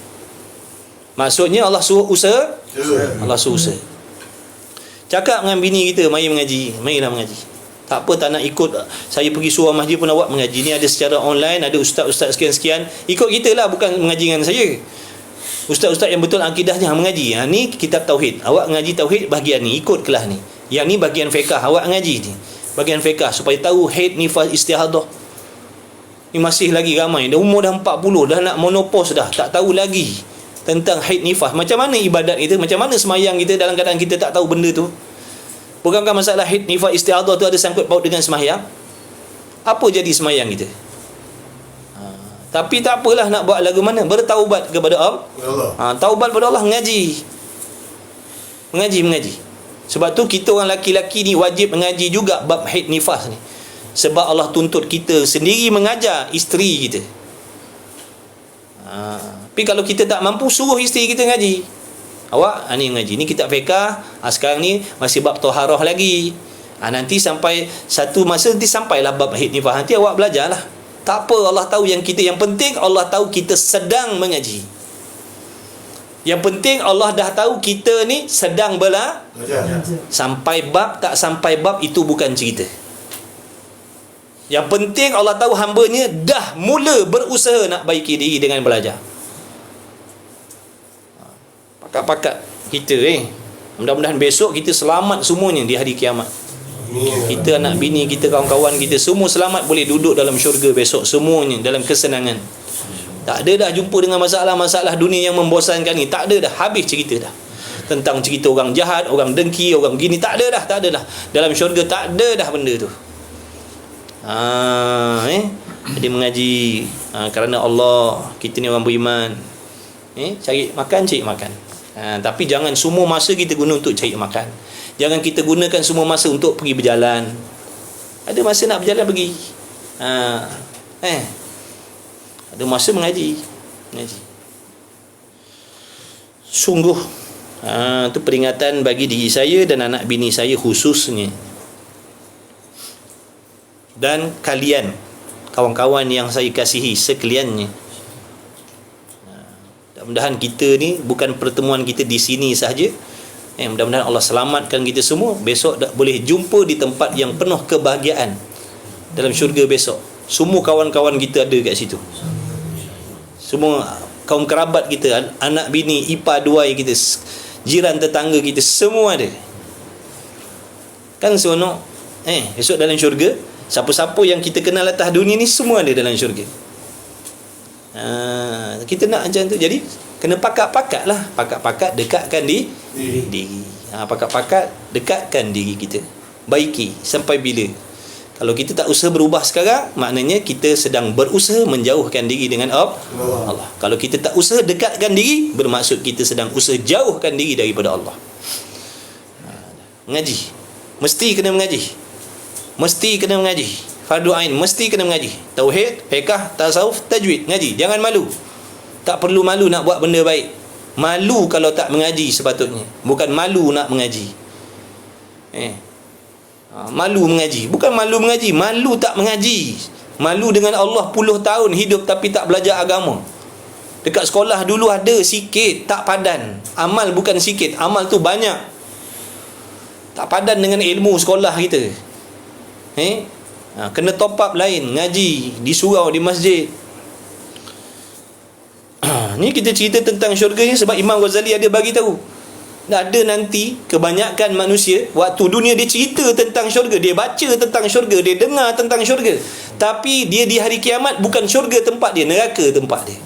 S1: Maksudnya Allah suruh usaha, Allah suruh usaha. Cakap dengan bini kita, mari mengaji, marilah mengaji. Tak apa, tak nak ikut saya pergi surau masjid pun awak mengaji. Ni ada secara online, ada ustaz-ustaz sekian-sekian. Ikut kita lah, bukan mengaji dengan saya. Ustaz-ustaz yang betul akidahnya mengaji. Ni kitab tauhid. Awak mengaji tauhid bahagian ni, ikut kelas ni. Yang ni bahagian fiqh, awak mengaji ni. Bahagian fiqh supaya tahu haid, nifas, istihadah. Ni masih lagi ramai. Dah umur dah 40, dah nak monopause dah. Tak tahu lagi tentang haid, nifas. Macam mana ibadat kita, macam mana semayang kita dalam keadaan kita tak tahu benda tu. Bukankah masalah haid, nifas, istihadah tu ada sangkut paut dengan semayang? Apa jadi semayang kita? Tapi tak apalah, nak buat lagu mana, bertaubat kepada Allah. Taubat kepada Allah, mengaji. Mengaji. Sebab tu kita orang laki-laki ni wajib mengaji juga bab haid, nifas ni. Sebab Allah tuntut kita sendiri mengajar isteri kita. Tapi kalau kita tak mampu, suruh isteri kita ngaji. Awak ni mengaji, ni kitab fiqh. Sekarang ni masih bab taharah lagi. Nanti sampai satu masa nanti sampailah bab haid, nifas. Nanti awak belajarlah. Tak apa, Allah tahu yang kita, yang penting Allah tahu kita sedang mengaji. Yang penting Allah dah tahu kita ni sedang belajar. Sampai bab tak sampai bab itu bukan cerita. Yang penting Allah tahu hamba-Nya dah mula berusaha nak baiki diri dengan belajar. Pakat-pakat kita mudah-mudahan besok kita selamat semuanya di hari kiamat. Kita, anak bini kita, kawan-kawan kita semua selamat, boleh duduk dalam syurga besok semuanya dalam kesenangan. Tak ada dah jumpa dengan masalah-masalah dunia yang membosankan ni. Tak ada dah, habis cerita dah. Tentang cerita orang jahat, orang dengki, orang gini, tak ada dah. Dalam syurga tak ada dah benda tu. Jadi mengaji kerana Allah. Kita ni orang beriman. Cari makan. Tapi jangan semua masa kita guna untuk cari makan. Jangan kita gunakan semua masa untuk pergi berjalan. Ada masa nak berjalan, pergi. Ada masa mengaji. Sungguh itu peringatan bagi diri saya dan anak bini saya khususnya. Dan kalian, kawan-kawan yang saya kasihi sekaliannya. Mudah-mudahan kita ni bukan pertemuan kita di sini sahaja. Mudah-mudahan Allah selamatkan kita semua. Besok boleh jumpa di tempat yang penuh kebahagiaan dalam syurga besok. Semua kawan-kawan kita ada kat situ. Semua kaum kerabat kita, anak bini, ipar duai kita, jiran tetangga kita, semua ada. Kan seronok. Besok dalam syurga, siapa-siapa yang kita kenal atas dunia ni semua ada dalam syurga. Kita nak macam tu. Jadi kena pakat-pakat lah. Pakat-pakat dekatkan diri. Pakat-pakat dekatkan diri kita. Baiki sampai bila? Kalau kita tak usaha berubah sekarang, maknanya kita sedang berusaha menjauhkan diri dengan Allah. Kalau kita tak usaha dekatkan diri, bermaksud kita sedang usaha jauhkan diri daripada Allah. Mengaji, mesti kena mengaji. Fardu ain mesti kena mengaji. Tauhid, fiqh, tasawuf, tajwid, ngaji. Jangan malu. Tak perlu malu nak buat benda baik. Malu kalau tak mengaji sepatutnya. Bukan malu nak mengaji. Malu mengaji. Bukan malu mengaji, malu tak mengaji. Malu dengan Allah puluh tahun hidup tapi tak belajar agama. Dekat sekolah dulu ada sikit, tak padan. Amal bukan sikit, amal tu banyak. Tak padan dengan ilmu sekolah kita. Kena top up lain, ngaji di surau, di masjid. Ni kita cerita tentang syurga ni sebab Imam Ghazali ada bagi tahu. Ada nanti kebanyakan manusia waktu dunia dia cerita tentang syurga, dia baca tentang syurga, dia dengar tentang syurga, tapi dia di hari kiamat bukan syurga tempat dia, neraka tempat dia.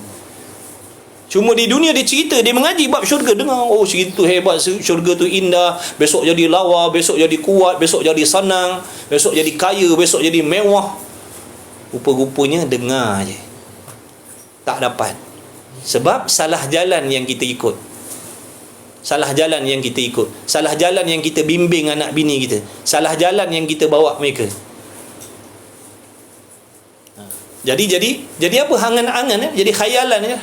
S1: Cuma di dunia dia cerita, dia mengaji bab syurga, dengar, oh cerita tu hebat, syurga tu indah, besok jadi lawa, besok jadi kuat, besok jadi senang, besok jadi kaya, besok jadi mewah. Rupa-rupanya dengar je, tak dapat. Sebab salah jalan yang kita ikut. Salah jalan yang kita ikut, salah jalan yang kita bimbing anak bini kita, salah jalan yang kita bawa mereka. Jadi apa, angan-angan, jadi khayalan je.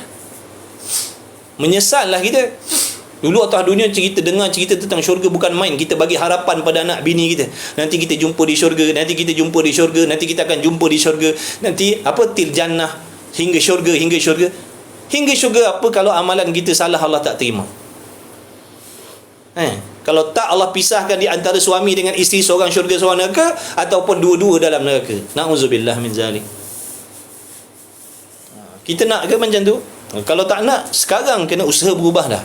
S1: Menyesallah kita. Dulu atas dunia dengar cerita tentang syurga bukan main. Kita bagi harapan pada anak bini kita, nanti kita jumpa di syurga, nanti kita jumpa di syurga, nanti kita akan jumpa di syurga, nanti apa, til jannah, hingga syurga. Hingga syurga apa kalau amalan kita salah, Allah tak terima. Kalau tak, Allah pisahkan di antara suami dengan isteri, seorang syurga seorang neraka, ataupun dua-dua dalam neraka. Na'udzubillah min zalik. Kita nak ke macam tu? Kalau tak nak, sekarang kena usaha berubah dah.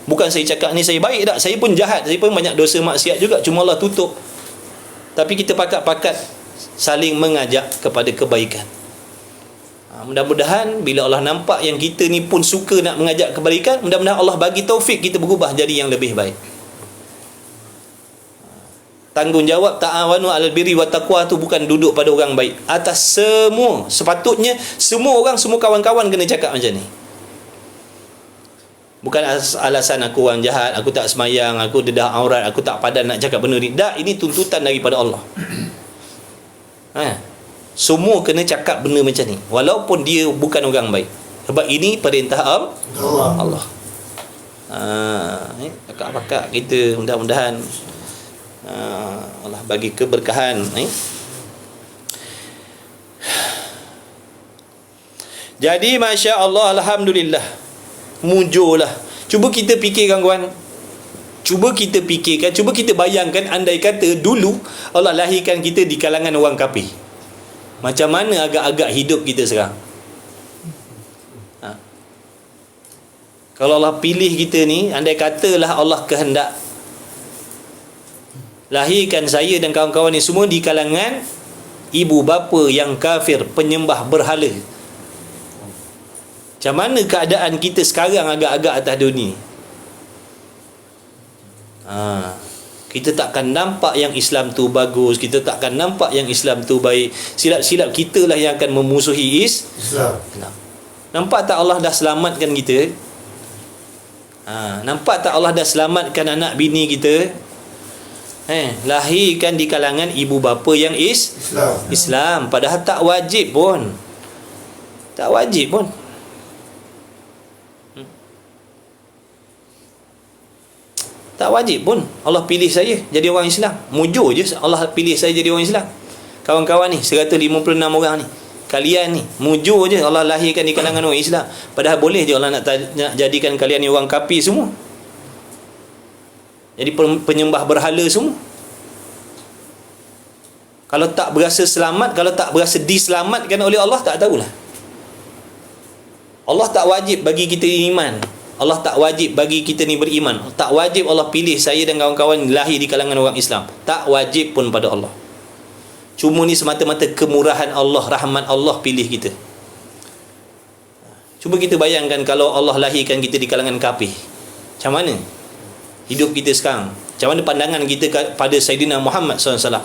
S1: Bukan saya cakap ni saya baik tak, saya pun jahat, saya pun banyak dosa maksiat juga, cuma Allah tutup. Tapi kita pakat-pakat saling mengajak kepada kebaikan. Mudah-mudahan bila Allah nampak yang kita ni pun suka nak mengajak kebaikan, mudah-mudahan Allah bagi taufik kita berubah jadi yang lebih baik. Tanggungjawab ta'awanu 'alal birri wat taqwa tu bukan duduk pada orang baik. Atas semua, sepatutnya semua orang, semua kawan-kawan kena cakap macam ni. Bukan alasan aku orang jahat, aku tak semayang, aku dedah aurat, aku tak padan nak cakap benda ni. Tak, ini tuntutan daripada Allah. Semua kena cakap benda macam ni, walaupun dia bukan orang baik. Sebab ini perintah Allah. Pakak-pakak kita, mudah-mudahan Allah bagi keberkahan. Jadi Masya Allah, Alhamdulillah, mujurlah. Cuba kita fikirkan kawan, cuba kita bayangkan, andai kata dulu Allah lahirkan kita di kalangan orang kafir, macam mana agak-agak hidup kita sekarang? Kalau Allah pilih kita ni, andai katalah Allah kehendak lahirkan saya dan kawan-kawan ni semua di kalangan ibu bapa yang kafir, penyembah berhala, macam mana keadaan kita sekarang agak-agak atas dunia? Kita takkan nampak yang Islam tu bagus, kita takkan nampak yang Islam tu baik. Silap-silap kita lah yang akan memusuhi Islam. Nampak tak Allah dah selamatkan kita? Nampak tak Allah dah selamatkan anak bini kita? Lahirkan di kalangan ibu bapa yang Islam. Padahal tak wajib pun. Tak wajib pun. Allah pilih saya jadi orang Islam. Mujur je Allah pilih saya jadi orang Islam. Kawan-kawan ni 156 orang ni, kalian ni mujur je Allah lahirkan di kalangan orang Islam. Padahal boleh je Allah nak jadikan kalian ni orang kafir semua, jadi penyembah berhala semua. Kalau tak berasa selamat, kalau tak berasa diselamatkan oleh Allah, tak tahulah. Allah tak wajib bagi kita iman, Allah tak wajib bagi kita ni beriman. Tak wajib Allah pilih saya dan kawan-kawan lahir di kalangan orang Islam. Tak wajib pun pada Allah. Cuma ni semata-mata kemurahan Allah, rahmat Allah pilih kita. Cuba kita bayangkan kalau Allah lahirkan kita di kalangan kafir, macam mana hidup kita sekarang? Macam mana pandangan kita pada Sayyidina Muhammad SAW?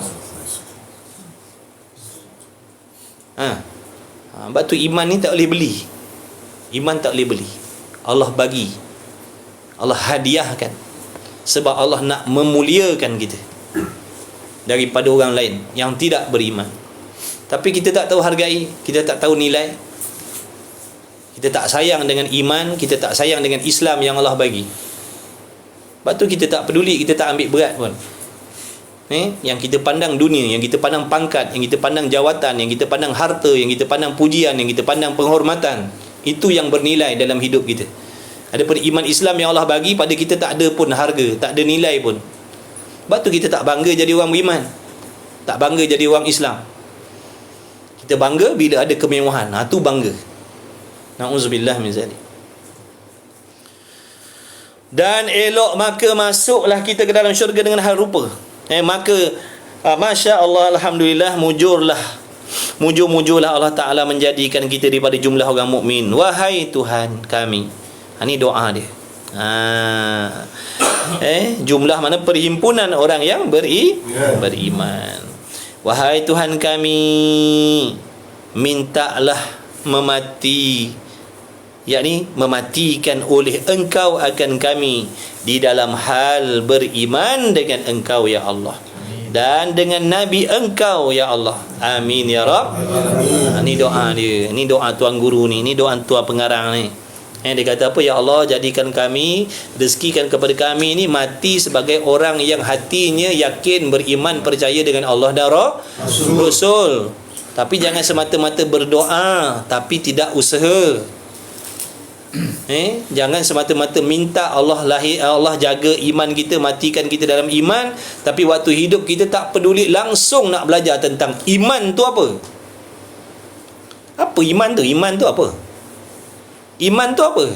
S1: Sebab tu iman ni tak boleh beli. Iman tak boleh beli. Allah bagi, Allah hadiahkan, sebab Allah nak memuliakan kita daripada orang lain yang tidak beriman. Tapi kita tak tahu hargai, kita tak tahu nilai, kita tak sayang dengan iman, kita tak sayang dengan Islam yang Allah bagi. Sebab tu kita tak peduli, kita tak ambil berat pun. Yang kita pandang dunia, yang kita pandang pangkat, yang kita pandang jawatan, yang kita pandang harta, yang kita pandang pujian, yang kita pandang penghormatan, itu yang bernilai dalam hidup kita. Adapun iman Islam yang Allah bagi pada kita tak ada pun harga, tak ada nilai pun. Sebab tu kita tak bangga jadi orang beriman, tak bangga jadi orang Islam. Kita bangga bila ada kemewahan, tu bangga. Na'udzubillah min zalik. Dan elok maka masuklah kita ke dalam syurga dengan hal rupa. Maka Masya Allah, Alhamdulillah, mujur-mujurlah Allah Ta'ala menjadikan kita daripada jumlah orang mukmin. Wahai Tuhan kami. Ini doa dia. Jumlah mana? Perhimpunan orang yang beriman. Wahai Tuhan kami, mintalah memati yakni mematikan oleh engkau akan kami di dalam hal beriman dengan engkau ya Allah dan dengan Nabi engkau ya Allah. Amin ya Rabb. Ini doa dia, ini doa tuan guru ni, ini doa tuan pengarang ni. Dia kata apa? Ya Allah, jadikan kami, rezekikan kepada kami ni mati sebagai orang yang hatinya yakin, beriman, percaya dengan Allah dan Rasul. Tapi jangan semata-mata berdoa tapi tidak usaha. Jangan semata-mata minta Allah jaga iman kita, matikan kita dalam iman, tapi waktu hidup kita tak peduli, langsung nak belajar tentang iman tu apa. Apa iman tu? Iman tu apa? Iman tu apa?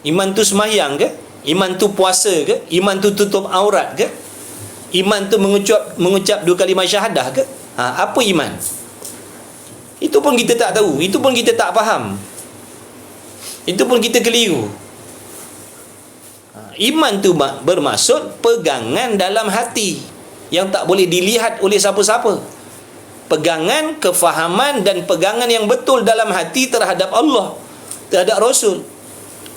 S1: Iman tu sembahyang ke? Iman tu puasa ke? Iman tu tutup aurat ke? Iman tu mengucap 2 kalimah syahadah ke? Apa iman? Itu pun kita tak tahu, itu pun kita tak faham. Itu pun kita keliru. Iman tu bermaksud pegangan dalam hati yang tak boleh dilihat oleh siapa-siapa. Pegangan, kefahaman dan pegangan yang betul dalam hati terhadap Allah, terhadap Rasul.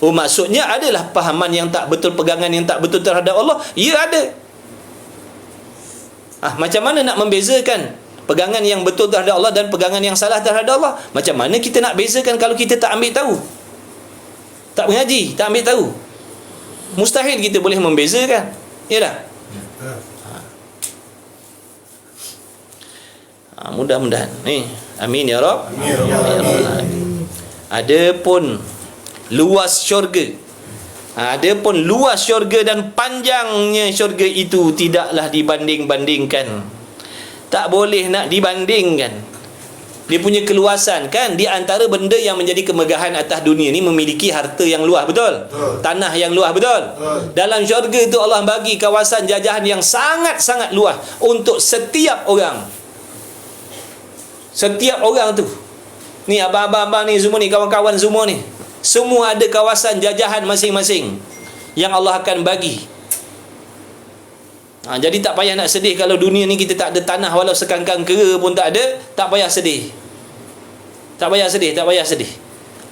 S1: Maksudnya adalah fahaman yang tak betul, pegangan yang tak betul terhadap Allah, ya ada. Macam mana nak membezakan pegangan yang betul terhadap Allah dan pegangan yang salah terhadap Allah? Macam mana kita nak bezakan kalau kita tak ambil tahu? Tak mengaji, tak ambil tahu. Mustahil kita boleh membezakan. Ya tak? Mudah-mudahan. Amin ya Rabb. Adapun luas syurga, adapun luas syurga dan panjangnya syurga itu tidaklah dibanding-bandingkan. Tak boleh nak dibandingkan. Dia punya keluasan kan, di antara benda yang menjadi kemegahan atas dunia ni memiliki harta yang luas, betul? Tanah yang luas, betul? Dalam syurga itu Allah bagi kawasan jajahan yang sangat-sangat luas untuk setiap orang. Setiap orang tu. Ni abang-abang ni semua ni, kawan-kawan semua ni, semua ada kawasan jajahan masing-masing yang Allah akan bagi. Jadi tak payah nak sedih kalau dunia ni kita tak ada tanah, walau sekangkang kera pun tak ada, tak payah sedih. Tak payah sedih, tak payah sedih.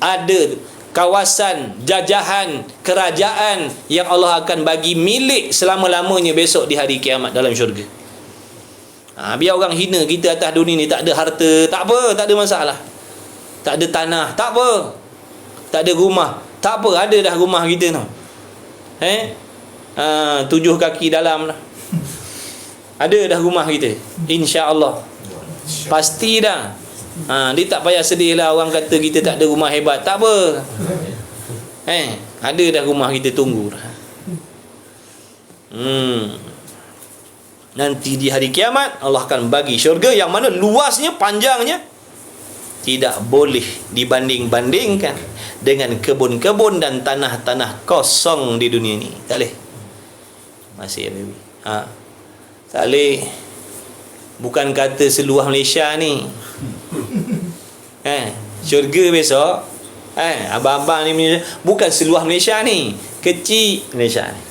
S1: Ada kawasan jajahan kerajaan yang Allah akan bagi milik selama-lamanya besok di hari kiamat dalam syurga. Biar orang hina kita atas dunia ni, tak ada harta, tak apa, tak ada masalah. Tak ada tanah, tak apa. Tak ada rumah, tak apa, ada dah rumah kita tu. 7 kaki dalam lah. Ada dah rumah kita, insya-Allah. Pasti dah. Dia tak payah sedih lah orang kata kita tak ada rumah hebat. Tak apa. Ada dah rumah kita tunggu dah. Nanti di hari kiamat Allah akan bagi syurga yang mana luasnya, panjangnya tidak boleh dibanding-bandingkan dengan kebun-kebun dan tanah-tanah kosong di dunia ni. Tak boleh. Masih baby. Tak boleh. Bukan kata seluruh Malaysia ni. Syurga besok, abang-abang ni bukan seluruh Malaysia ni, kecil Malaysia ni.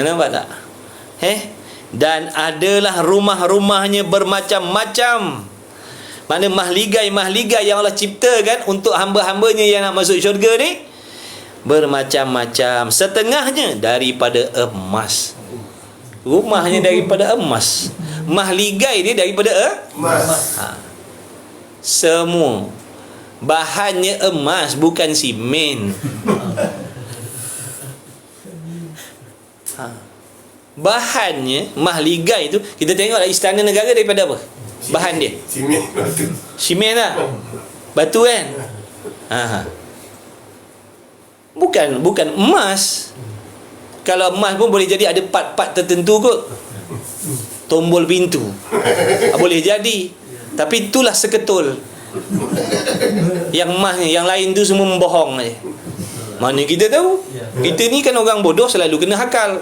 S1: Nampak tak? Dan adalah rumah-rumahnya bermacam-macam. Mana mahligai-mahligai yang Allah ciptakan untuk hamba-hambanya yang nak masuk syurga ni bermacam-macam. Setengahnya daripada emas. Rumahnya daripada emas, mahligai dia daripada emas. Semua bahannya emas, bukan simen. Bahannya mahligai tu, kita tengoklah istana negara daripada apa? Bahan dia simen lah, batu kan. Bukan emas. Kalau emas pun boleh jadi ada part-part tertentu kot. Tombol pintu boleh jadi, tapi itulah seketul. Yang emas ni, yang lain tu semua membohong je. Mana kita tahu? Kita ni kan orang bodoh, selalu kena hakal.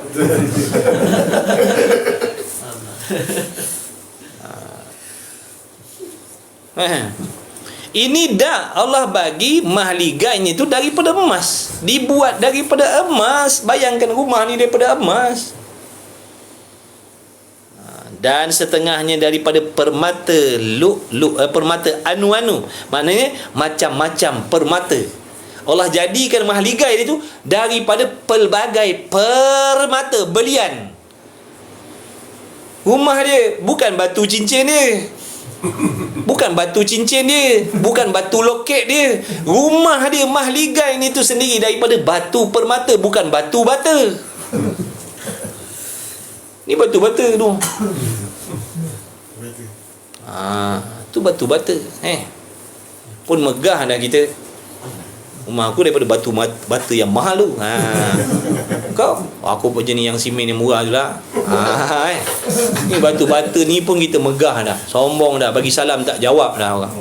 S1: Ini dah Allah bagi mahligainya itu daripada emas, dibuat daripada emas. Bayangkan rumah ni daripada emas. dan setengahnya daripada permata permata anu-anu, maknanya macam-macam permata. Allah jadikan mahligai dia tu daripada pelbagai permata belian. Rumah dia bukan batu cincin dia, bukan batu cincin dia, bukan batu loket dia. Rumah dia mahligai ni tu sendiri daripada batu permata, bukan batu bata. Ni batu bata tu. Tu batu bata. Pun megah dah kita. Rumah aku daripada batu bata yang mahal tu. Kau, aku pun jenis yang simen yang murah je lah. Ni batu bata ni pun kita megah dah. Sombong dah, bagi salam tak jawab dah orang.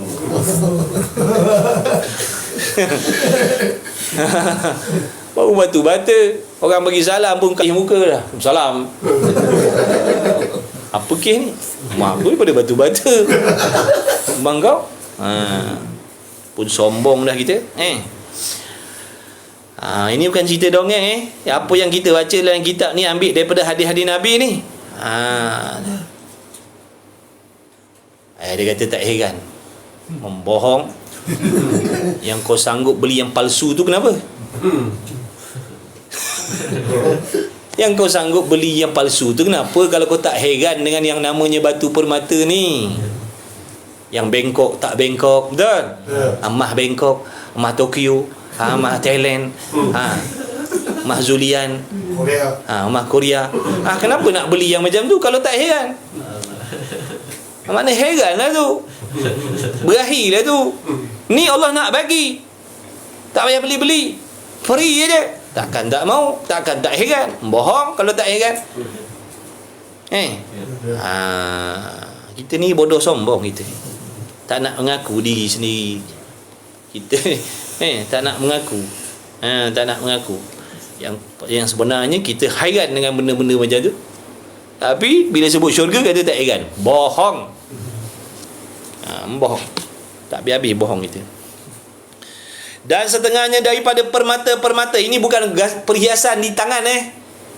S1: Baru batu bata, orang bagi salam pun kasih muka dah. Salam. Apa kes ni? Mak aku daripada batu bata. Bang kau? Pun sombong dah kita. Ini bukan cerita dongeng Apa yang kita baca dalam kitab ni ambil daripada hadis-hadis Nabi ni. Dia kata tak heran, membohong. Yang kau sanggup beli yang palsu tu kenapa? Yang kau sanggup beli yang palsu tu kenapa? Kalau kau tak heran dengan yang namanya batu permata ni, yang Bangkok tak Bangkok, betul? Amah Bangkok, Amah Tokyo, Amah Thailand, Amah Zulian, Amah Korea. Kenapa nak beli yang macam tu kalau tak heran? Mana heran lah tu, berakhir lah tu. Ni Allah nak bagi, tak payah beli-beli, free je. Takkan tak mau, takkan tak heran. Bohong kalau tak heran. Kita ni bodoh sombong kita. Tak nak mengaku diri sendiri. Kita tak nak mengaku. Tak nak mengaku. Yang sebenarnya kita hairan dengan benda-benda macam tu. Tapi bila sebut syurga kata tak heran. Bohong. Bohong. Tak habis-habis bohong kita. Dan setengahnya daripada permata-permata. Ini bukan perhiasan di tangan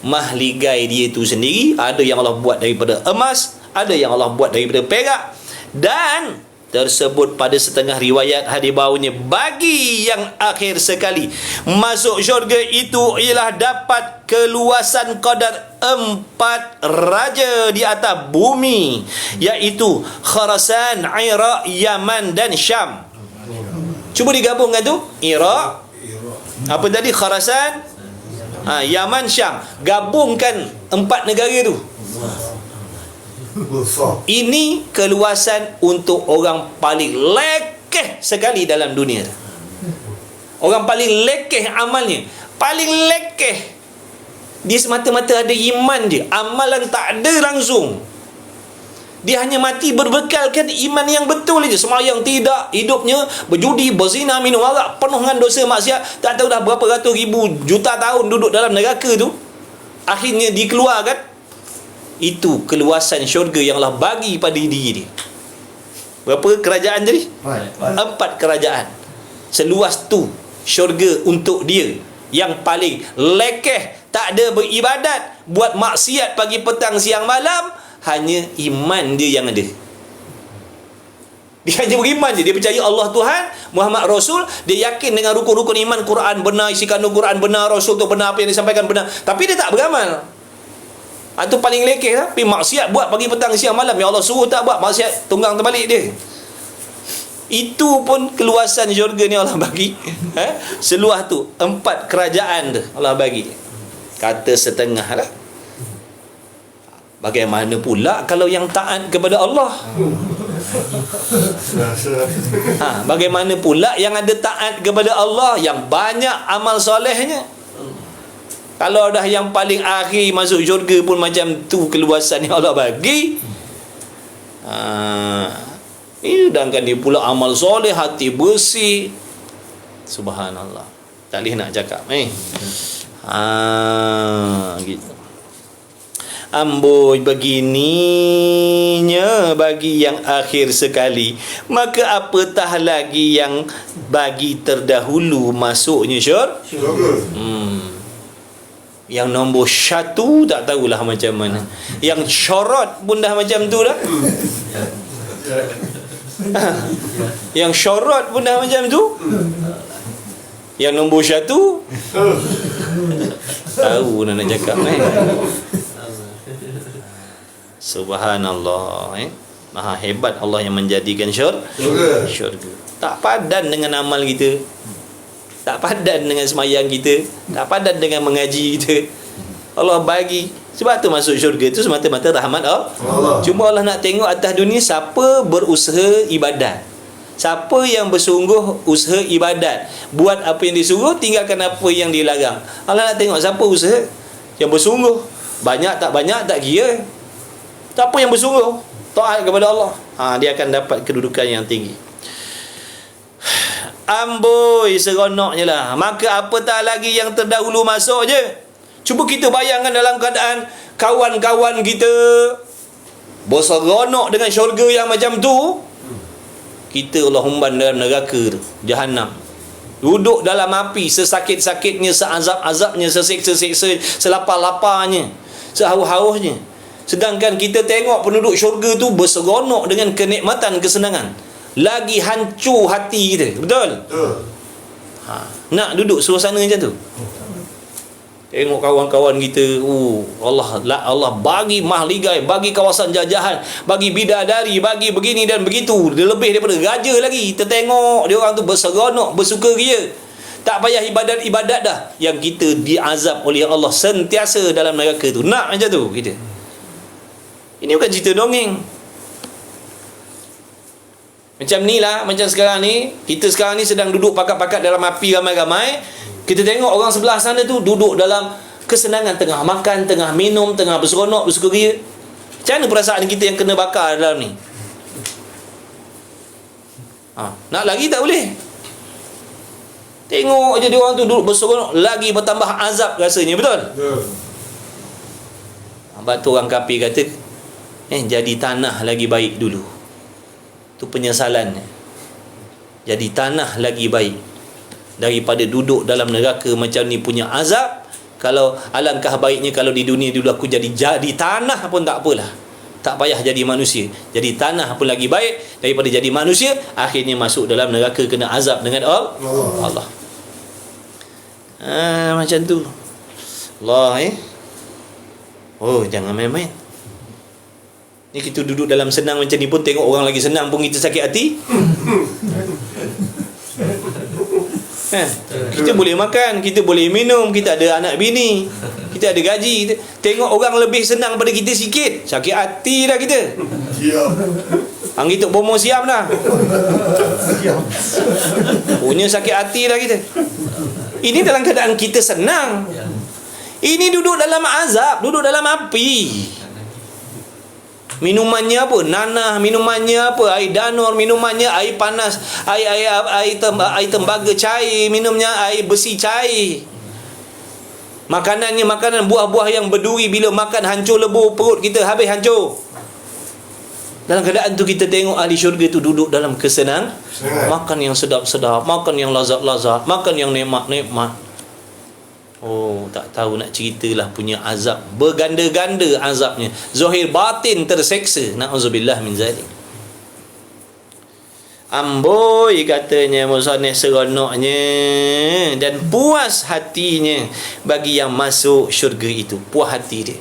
S1: mahligai dia tu sendiri. Ada yang Allah buat daripada emas, ada yang Allah buat daripada perak. Dan tersebut pada setengah riwayat hadis baunya, bagi yang akhir sekali masuk syurga itu ialah dapat keluasan qadar 4 raja di atas bumi, iaitu Khurasan, Iraq, Yaman dan Syam. Cuba digabungkan tu, Iraq, apa tadi, Khurasan, Yaman, Syam. Gabungkan 4 negara tu. Ini keluasan untuk orang paling lekeh sekali dalam dunia. Orang paling lekeh amalnya, paling lekeh. Dia semata-mata ada iman je, amalan tak ada langsung. Dia hanya mati berbekalkan iman yang betul je. Sembahyang tidak, hidupnya berjudi, berzina, minum arak, penuh dengan dosa maksiat. Tak tahu dah berapa ratus ribu juta tahun duduk dalam neraka tu. Akhirnya dikeluarkan. Itu keluasan syurga yang Allah bagi pada diri dia. Berapa kerajaan tadi? 4 kerajaan. Seluas tu syurga untuk dia. Yang paling lekeh, tak ada beribadat, buat maksiat pagi petang siang malam. Hanya iman dia yang ada. Dia hanya beriman je. Dia percaya Allah Tuhan, Muhammad Rasul. Dia yakin dengan rukun-rukun iman, Quran benar, isi kandung Quran benar, Rasul tu benar, apa yang disampaikan benar. Tapi dia tak beramal. Itu paling lekeh lah. Tapi maksiat buat pagi petang siang malam. Ya Allah suruh tak buat, maksiat tunggang terbalik dia. Itu pun keluasan syurga ni Allah bagi. Seluas tu 4 kerajaan tu Allah bagi. Kata setengah lah. Bagaimana pula kalau yang taat kepada Allah? Bagaimana pula yang ada taat kepada Allah, yang banyak amal solehnya? Kalau dah yang paling akhir masuk syurga pun macam tu keluasan yang Allah bagi. Sedangkan dia pula amal soleh, hati bersih. Subhanallah. Tak boleh nak cakap gitu. Amboi begininya bagi yang akhir sekali, maka apatah lagi yang bagi terdahulu masuknya syurga. Yang nombor 1 tak tahulah macam mana. Yang syorot pun dah macam tu dah. Yang syorot pun dah macam tu. Yang nombor 1 tahu nak cakap Subhanallah. Maha hebat Allah yang menjadikan syurga. Tak padan dengan amal kita, tak padan dengan semayang kita, tak padan dengan mengaji kita. Allah bagi. Sebab tu masuk syurga tu semata-mata rahmat Allah. Cuma Allah nak tengok atas dunia siapa berusaha ibadat, siapa yang bersungguh usaha ibadat, buat apa yang disuruh, tinggalkan apa yang dilarang. Allah nak tengok siapa usaha yang bersungguh. Banyak tak kira. Siapa yang bersungguh taat kepada Allah, dia akan dapat kedudukan yang tinggi. Amboi, seronoknya lah. Maka apatah lagi yang terdahulu masuk je. Cuba kita bayangkan dalam keadaan kawan-kawan kita berseronok dengan syurga yang macam tu, kita Allah humban dalam neraka Jahannam, duduk dalam api sesakit-sakitnya, seazab-azabnya, seseksa-seksa, selapar-laparnya, sehaus-hausnya. Sedangkan kita tengok penduduk syurga tu berseronok dengan kenikmatan, kesenangan. Lagi hancur hati kita. Betul? Nak duduk suasana macam tu? Tengok kawan-kawan kita, Allah bagi mahligai, bagi kawasan jajahan, bagi bidadari, bagi begini dan begitu, dia lebih daripada raja lagi. Kita tengok dia orang tu berseronok, bersukaria. Tak payah ibadat-ibadat dah. Yang kita diazab oleh Allah sentiasa dalam neraka tu. Nak macam tu kita? Ini bukan cerita dongeng. Macam ni lah, macam sekarang ni, kita sekarang ni sedang duduk pakat-pakat dalam api ramai-ramai. Kita tengok orang sebelah sana tu duduk dalam kesenangan, tengah makan, tengah minum, tengah berseronok, bersukaria. Macam mana perasaan kita yang kena bakar dalam ni? Nak lagi tak boleh. Tengok je dia orang tu duduk berseronok, lagi bertambah azab rasanya. Betul? Sebab tu orang kafir kata, jadi tanah lagi baik dulu. Tu penyesalannya. Jadi tanah lagi baik daripada duduk dalam neraka macam ni punya azab. Kalau alangkah baiknya kalau di dunia dulu aku jadi tanah pun tak apalah, tak payah jadi manusia. Jadi tanah pun lagi baik daripada jadi manusia, akhirnya masuk dalam neraka kena azab dengan Allah. Macam tu Allah. Jangan main-main. Ni kita duduk dalam senang macam ni pun, tengok orang lagi senang pun kita sakit hati. Kita boleh makan, kita boleh minum, kita ada anak bini, kita ada gaji. Tengok orang lebih senang pada kita sikit, sakit hati dah kita. Hang kita bomo siam dah. Punya sakit hati dah kita. Ini dalam keadaan kita senang. Ini duduk dalam azab, duduk dalam api. Minumannya apa? Nanah. Minumannya apa? Air danur. Minumannya air panas. Air tembaga cair. Minumnya air besi cair. Makanannya makanan buah-buah yang berduri. Bila makan hancur lebur perut kita, habis hancur. Dalam keadaan tu kita tengok ahli syurga tu duduk dalam kesenangan. Makan yang sedap-sedap, makan yang lazat-lazat, makan yang nikmat-nikmat. Tak tahu nak ceritalah punya azab. Berganda-ganda azabnya. Zahir batin terseksa. Na'udzubillah min zalik. Amboi, katanya Musannif, seronoknya dan puas hatinya bagi yang masuk syurga itu. Puas hati dia.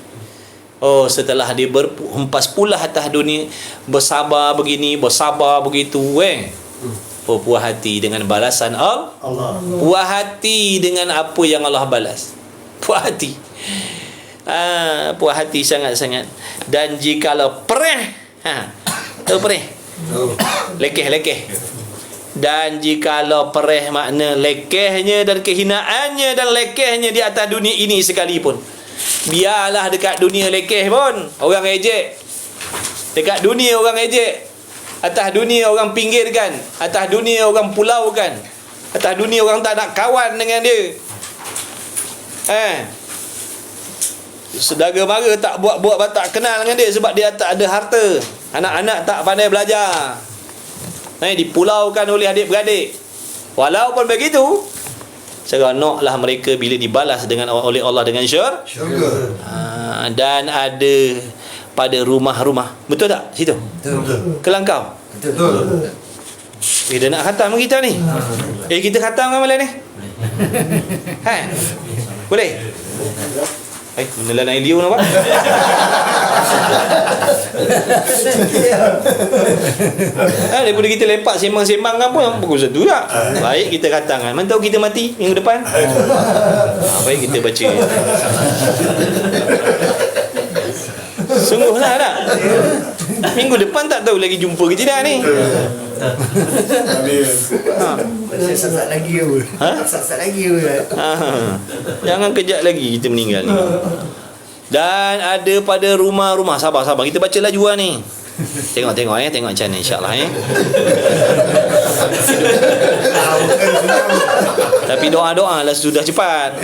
S1: Setelah dia berhempas pula atas dunia, bersabar begini, bersabar begitu, puas hati dengan balasan Allah. Puas hati dengan apa yang Allah balas. Puas hati. Puas hati sangat-sangat. Dan jikalau perih, tahu perih? Lekeh. Dan jikalau perih makna lekehnya dan kehinaannya dan lekehnya di atas dunia ini sekalipun. Biarlah dekat dunia lekeh pun orang ejek. Dekat dunia orang ejek. Atas dunia orang pinggirkan, atas dunia orang pulaukan, atas dunia orang tak nak kawan dengan dia. Saudara mara tak buat tak kenal dengan dia sebab dia tak ada harta. Anak-anak tak pandai belajar. Dipulaukan oleh adik-beradik. Walaupun begitu, seronoklah mereka bila dibalas oleh Allah dengan
S2: Syurga.
S1: Dan ada pada rumah-rumah. Betul tak situ?
S2: Betul.
S1: Kelangkau.
S2: Betul.
S1: Dah nak khatam kita ni. Kita khatam kan malam ni? Boleh? Menelan air liur nampak? Daripada kita lepak sembang-sembang kan pun bagus satu tak? Baik kita khatam kan. Mana tahu kita mati minggu depan? Baik kita baca. Sungguhlah tak? Minggu depan tak tahu lagi jumpa ke tidak ni.
S3: Sat-sat lagi ke? Sat-sat lagi ke?
S1: Jangan kejap lagi kita meninggal ni. Dan ada pada rumah-rumah. Sabar kita baca laju ni. Tengok tengok macam ni insya-Allah Tapi doa-doa lah sudah cepat.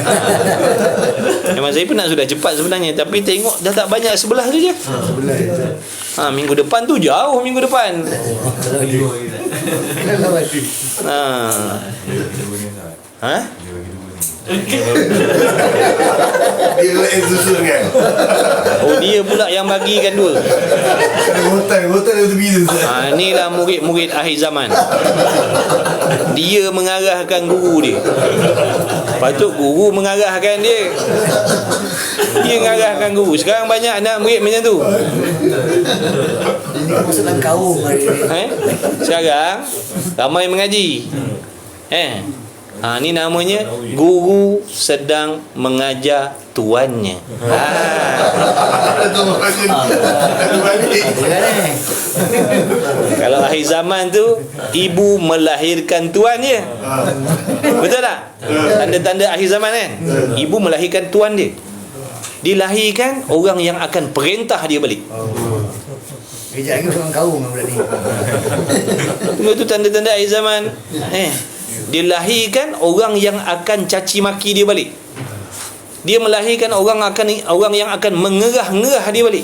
S1: Memang saya pun nak sudah cepat sebenarnya, tapi tengok dah tak banyak sebelah tu je. Minggu depan tu jauh minggu depan.
S2: Dia yang susun kan.
S1: Dia pula yang bagikan dua.
S2: Hotel itu bila.
S1: Inilah murid-murid akhir zaman. Dia mengarahkan guru dia. Patut guru mengarahkan dia. Dia mengarahkan guru. Sekarang banyak anak murid macam tu.
S3: Ini masuk dalam kaum hari ni.
S1: Sekarang ramai mengaji. Ni namanya guru sedang mengajar tuannya. Kalau akhir zaman tu ibu melahirkan tuannya. Betul tak? Tanda-tanda akhir zaman kan? Ibu melahirkan tuan dia. Dilahirkan orang yang akan perintah dia balik.
S3: Kejap lagi orang kaum budak ni.
S1: Itu tanda-tanda akhir zaman. Dilahirkan orang yang akan caci maki dia balik. Dia melahirkan orang yang akan mengerah-ngerah dia balik.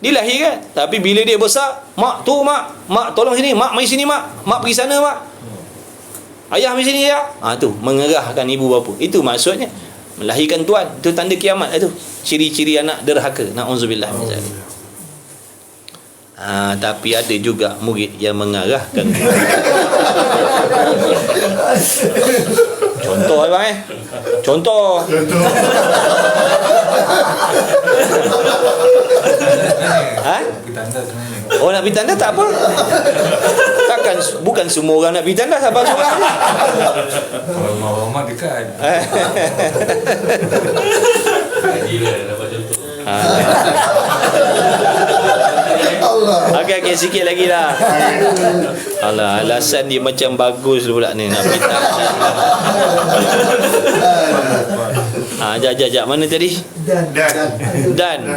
S1: Dilahirkan, tapi bila dia besar, mak tolong sini, mak mari sini, mak pergi sana, mak. Ayah mari sini ya. Tu mengerahkan ibu bapa. Itu maksudnya melahirkan tuan. Itu tanda kiamat itu. Ciri-ciri anak derhaka. Nauzubillah min zalik. Tapi ada juga murid yang mengarahkan. Contoh abang Contoh. Nak pergi tanda tak apa. Takkan bukan semua orang nak pergi tanda, sabar seorang.
S4: Rumah dekat. Gila dapat contoh.
S1: Okey sikit lagi lah. Alah, alasan dia macam bagus pula ni nak pergi tanda. Jap mana tadi? Dan.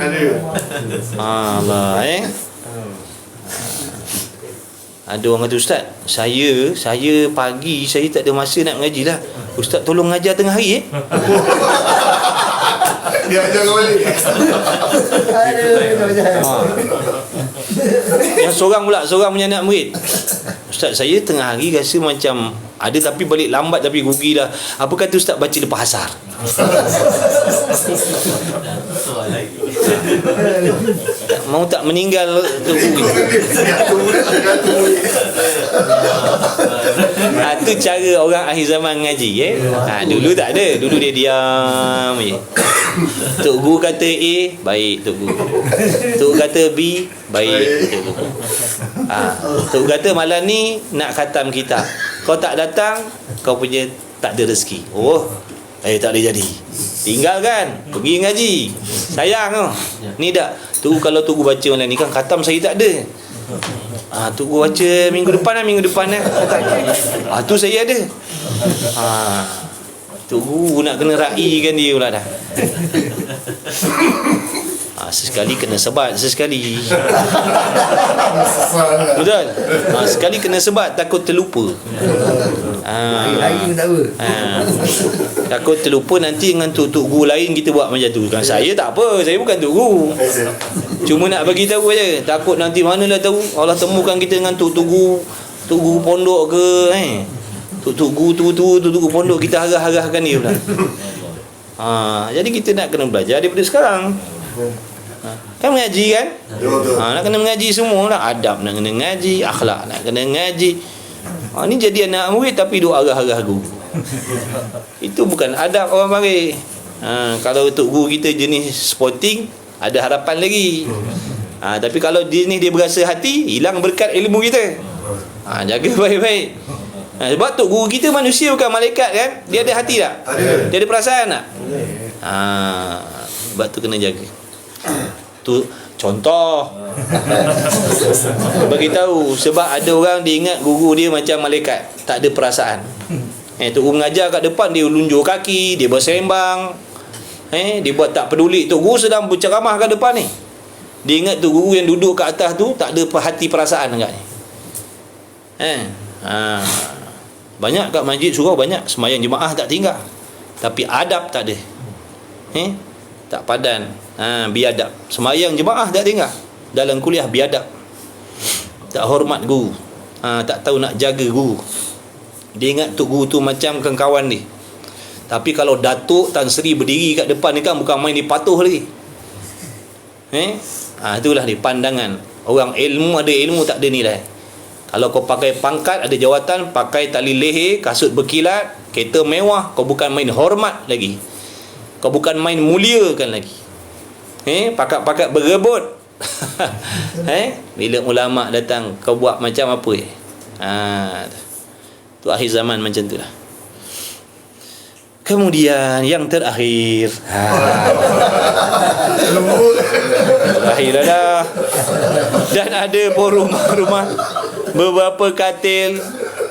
S1: Allah Ada orang kata, ustaz, saya pagi saya tak ada masa nak mengaji lah. Ustaz tolong mengajar tengah hari
S2: Dia ajar balik.
S1: Yang seorang punya anak murid, ustaz saya tengah hari rasa macam ada tapi balik lambat tapi rugi lah. Apa kata ustaz baca lepas asar? Mau tak meninggal rugi. Itu cara orang akhir zaman ngaji dulu tak ada. Dulu dia diam je. Tok Guru kata A, baik Tok Guru. Tok kata B, baik Tok Guru. Tok kata malam ni nak khatam kita. Kau tak datang, kau punya tak ada rezeki. Tak boleh jadi. Tinggalkan, pergi ngaji. Sayang tu. Ni dak. Tu kalau Tok Guru baca malam ni kan khatam saya tak ada. Tok Guru baca minggu depan tu saya ada. Tok Guru nak kena raikan dia pula dah. Sesekali kena sebat sesekali. Betul? Sekali kena sebat takut terlupa.
S3: Lagi tak apa.
S1: Takut terlupa nanti dengan tok guru lain kita buat macam tu. Kan saya tak apa, saya bukan tok guru. Cuma nak bagi tahu aja. Takut nanti manalah tahu Allah temukan kita dengan tok guru pondok ke Tuk guru pondok kita harah-harahkan dia pula. Jadi kita nak kena belajar daripada sekarang. Kan mengaji kan? Nak kena mengaji semua lah. Adab nak kena ngaji, akhlak nak kena ngaji. Ni jadi anak murid tapi duk arah-arah guru. Itu bukan adab orang panggil. Kalau tok guru kita jenis sporting, ada harapan lagi. Tapi kalau jenis dia berasa hati, hilang berkat ilmu kita. Jaga baik-baik. Sebab tok guru kita manusia bukan malaikat kan? Dia ada hati tak? Dia ada perasaan tak? Sebab tu kena jaga. Tu contoh. Bagi tahu sebab ada orang dia ingat guru dia macam malaikat, tak ada perasaan. Tok guru mengajar kat depan dia lunjuk kaki, dia bersembang. Dia buat tak peduli tok guru sedang berceramah kat depan ni. Dia ingat tok guru yang duduk kat atas tu tak ada hati perasaan dekat ni. Banyak kat masjid surau banyak sembahyang jemaah tak tinggal. Tapi adab tak ada. Tak padan. Biadab. Sembahyang jemaah tak tinggal. Dalam kuliah biadab. Tak hormat guru. Tak tahu nak jaga guru. Dia ingat tok guru tu macam kawan dia. Tapi kalau Datuk Tan Sri berdiri kat depan ni kan bukan main dipatuh lagi. Itulah dia pandangan. Orang ilmu ada ilmu tak ada nilai. Kalau kau pakai pangkat, ada jawatan, pakai tali leher, kasut berkilat, kereta mewah, kau bukan main hormat lagi. Kau bukan main muliakan lagi. Pakat-pakat berebut. Bila ulama datang, kau buat macam apa ya? Tu akhir zaman macam tu lah. Kemudian yang terakhir, terakhir dah. Dan ada pun rumah-rumah, beberapa katil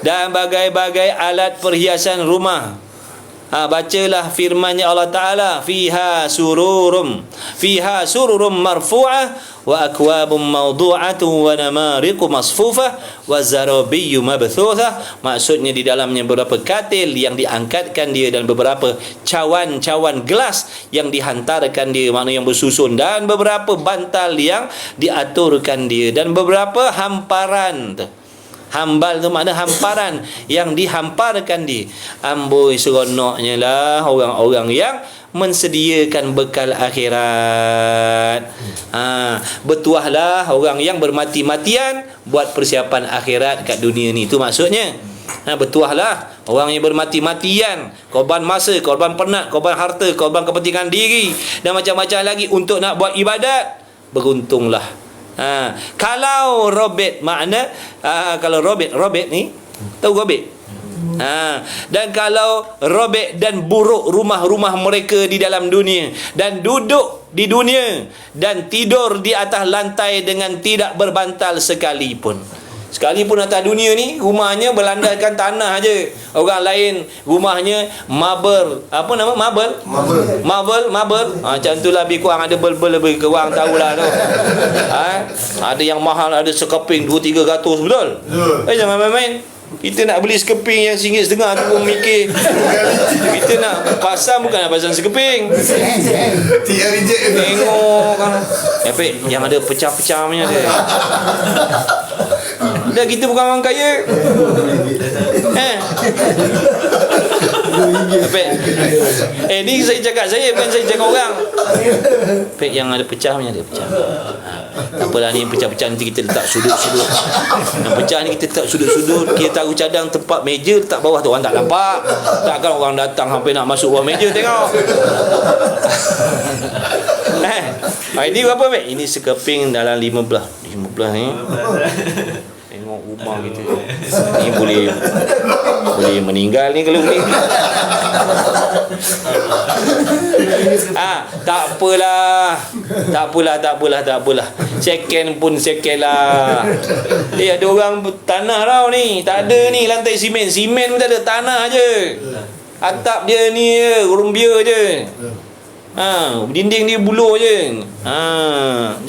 S1: dan bagai-bagai alat perhiasan rumah. Bacalah firman-Nya Allah Ta'ala, fiha sururum marfu'ah wa akwabum mawdu'atu wa namariqu masfufah wa zarabiyyu mabthuthah. Maksudnya di dalamnya beberapa katil yang diangkatkan dia dan beberapa cawan-cawan gelas yang dihantarkan dia, makna yang bersusun, dan beberapa bantal yang diaturkan dia, dan beberapa hamparan. Hambal tu makna hamparan yang dihamparkan dia. Amboi seronoknya lah orang-orang yang mensediakan bekal akhirat. Bertuahlah orang yang bermati-matian buat persiapan akhirat kat dunia ni. Itu maksudnya. Bertuahlah orang yang bermati-matian, korban masa, korban penat, korban harta, korban kepentingan diri dan macam-macam lagi untuk nak buat ibadat. Beruntunglah. Kalau robek makna kalau robek ni tahu robek. Dan kalau robek dan buruk rumah-rumah mereka di dalam dunia, dan duduk di dunia dan tidur di atas lantai dengan tidak berbantal sekalipun. Sekalipun atas dunia ni rumahnya berlandaskan tanah aje. Orang lain rumahnya marble. Apa nama marble? Marble. Macam itulah lebih kurang, ada bel-bel lebih kurang tahulah tu. Ada yang mahal, ada sekeping 2-300 betul? Jangan main-main. Kita nak beli sekeping yang RM1.50 tu pun mikir. Kita nak pasang bukan nak pasang sekeping. Tengok kan. Yang ada pecah-pecah punya dia. Dah kita bukan orang kaya. Ni saya cakap saya, bukan saya cakap orang. Yang ada pecah punya dia pecah. Tak apalah, ni pecah-pecah nanti kita letak sudut-sudut. Yang pecah ni kita letak sudut-sudut. Kita taruh cadang tempat meja, letak bawah tu orang tak nampak. Takkan orang datang sampai nak masuk bawah meja tengok. Ini berapa Mek? Ini sekeping dalam 15 ni. Tengok rumah kita ni boleh meninggal ni kalau boleh. Tak apalah. Second pun second lah. Ada orang tanah tau ni. Tak ada ni lantai simen pun tak ada, tanah je. Atap dia ni rumbia je. Dinding dia buluh je.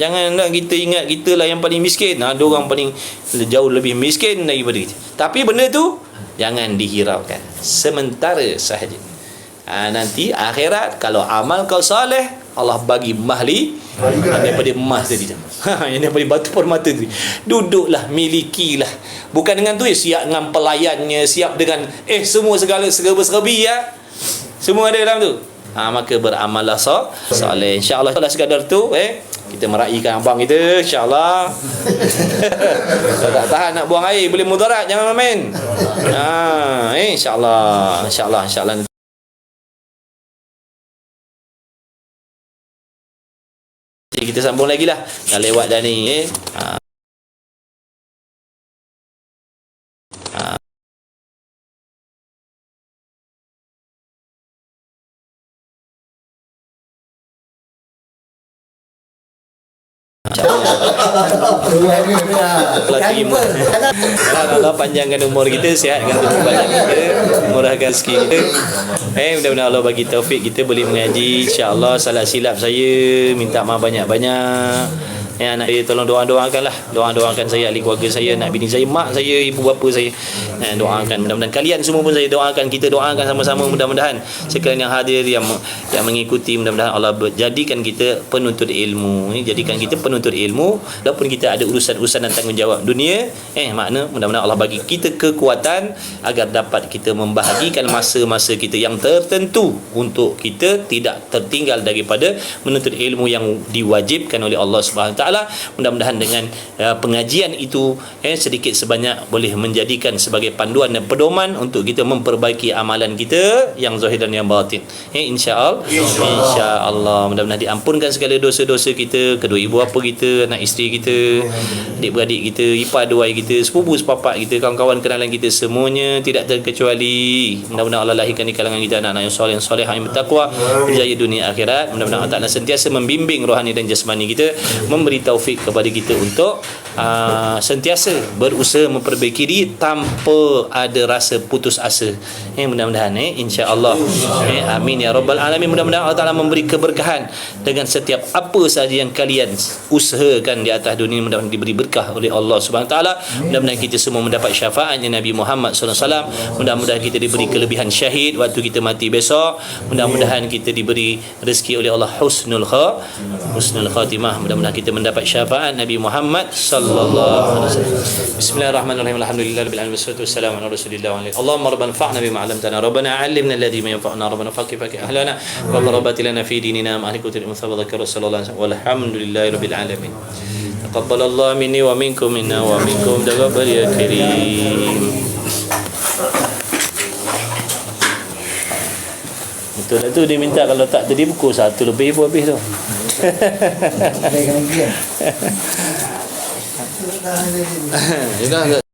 S1: Janganlah kita ingat kita lah yang paling miskin. Ada orang paling jauh lebih miskin daripada kita. Tapi benda tu jangan dihiraukan, sementara sahaja. Nanti akhirat kalau amal kau soleh, Allah bagi mahli daripada emas tadi. Yang daripada batu permata tadi. Duduklah, milikilah. Bukan dengan tu siap dengan pelayannya, siap dengan semua segala serba-serbi ya. Semua ada dalam tu. Maka beramallah soleh. Insya-Allah sekadar tu kita meraihkan abang kita, insya-Allah. Tak tahan nak buang air, boleh mudarat, jangan main. Insya-Allah. Kita sambung lagi lah. Dah lewat dah ni. Allah panjangkan umur kita, sihatkan tubuh badan kita, murahkan rezeki kita. Mudah-mudahan Allah bagi taufik kita boleh mengaji. InsyaAllah salah silap saya, minta maaf banyak-banyak. Anak dia tolong doakanlah. Doakan saya, ahli keluarga saya, anak bini saya, mak saya, ibu bapa saya. Doakan, mudah-mudahan kalian semua pun saya doakan, kita doakan sama-sama, mudah-mudahan sekalian yang hadir yang mengikuti, mudah-mudahan Allah jadikan kita penuntut ilmu. Jadikan kita penuntut ilmu walaupun kita ada urusan-urusan dan tanggungjawab dunia, makna mudah-mudahan Allah bagi kita kekuatan agar dapat kita membahagikan masa-masa kita yang tertentu untuk kita tidak tertinggal daripada menuntut ilmu yang diwajibkan oleh Allah Subhanahu Wa Taala. Mudah-mudahan dengan pengajian itu sedikit sebanyak boleh menjadikan sebagai panduan dan pedoman untuk kita memperbaiki amalan kita yang zahir dan yang batin. Insya-Allah mudah-mudahan diampunkan segala dosa-dosa kita, kedua ibu bapa kita, anak isteri kita, adik-beradik kita, ipar dua kita, sepupu sepapak kita, kawan-kawan kenalan kita semuanya tidak terkecuali. Mudah-mudahan Allah lahirkan di kalangan kita anak-anak yang soleh yang bertakwa, berjaya dunia akhirat. Mudah-mudahan Allah Ta'ala sentiasa membimbing rohani dan jasmani kita, memberi taufik kepada kita untuk sentiasa berusaha memperbaiki diri tanpa ada rasa putus asa. Mudah-mudahan insya-Allah. Amin ya rabbal alamin. Mudah-mudahan Allah Taala memberi keberkahan dengan setiap apa sahaja yang kalian usahakan di atas dunia. Mudah-mudahan diberi berkah oleh Allah Subhanahu Wa Taala. Mudah-mudahan kita semua mendapat syafaatnya Nabi Muhammad sallallahu alaihi wasallam. Mudah-mudahan kita diberi kelebihan syahid waktu kita mati besok. Mudah-mudahan kita diberi rezeki oleh Allah husnul khatimah. Mudah-mudahan kita mendapat syafaat Nabi Muhammad sallallahu alaihi wasallam. Bismillahirrahmanirrahim. Alhamdulillahirabbil alamin wassalatu wassalamu ala rasulillah wa alihi. Allahumma rabbana fa'na bima 'allamtana. Rabbana 'allimna alladhi yanfa'una. Rabbana faqih ahlana. Rabbana rabbatilana fi dinina ma ahliku til musabbaqa rasulullah walhamdulillahirabbil alamin. Taqabbalallahu minni wa minkum minna wa minkum taqabbal ya karim. Betul lah tu, dia minta kalau tak tadi buku 1 lebih pun habis tu.
S3: Ada lagi.
S1: Sudah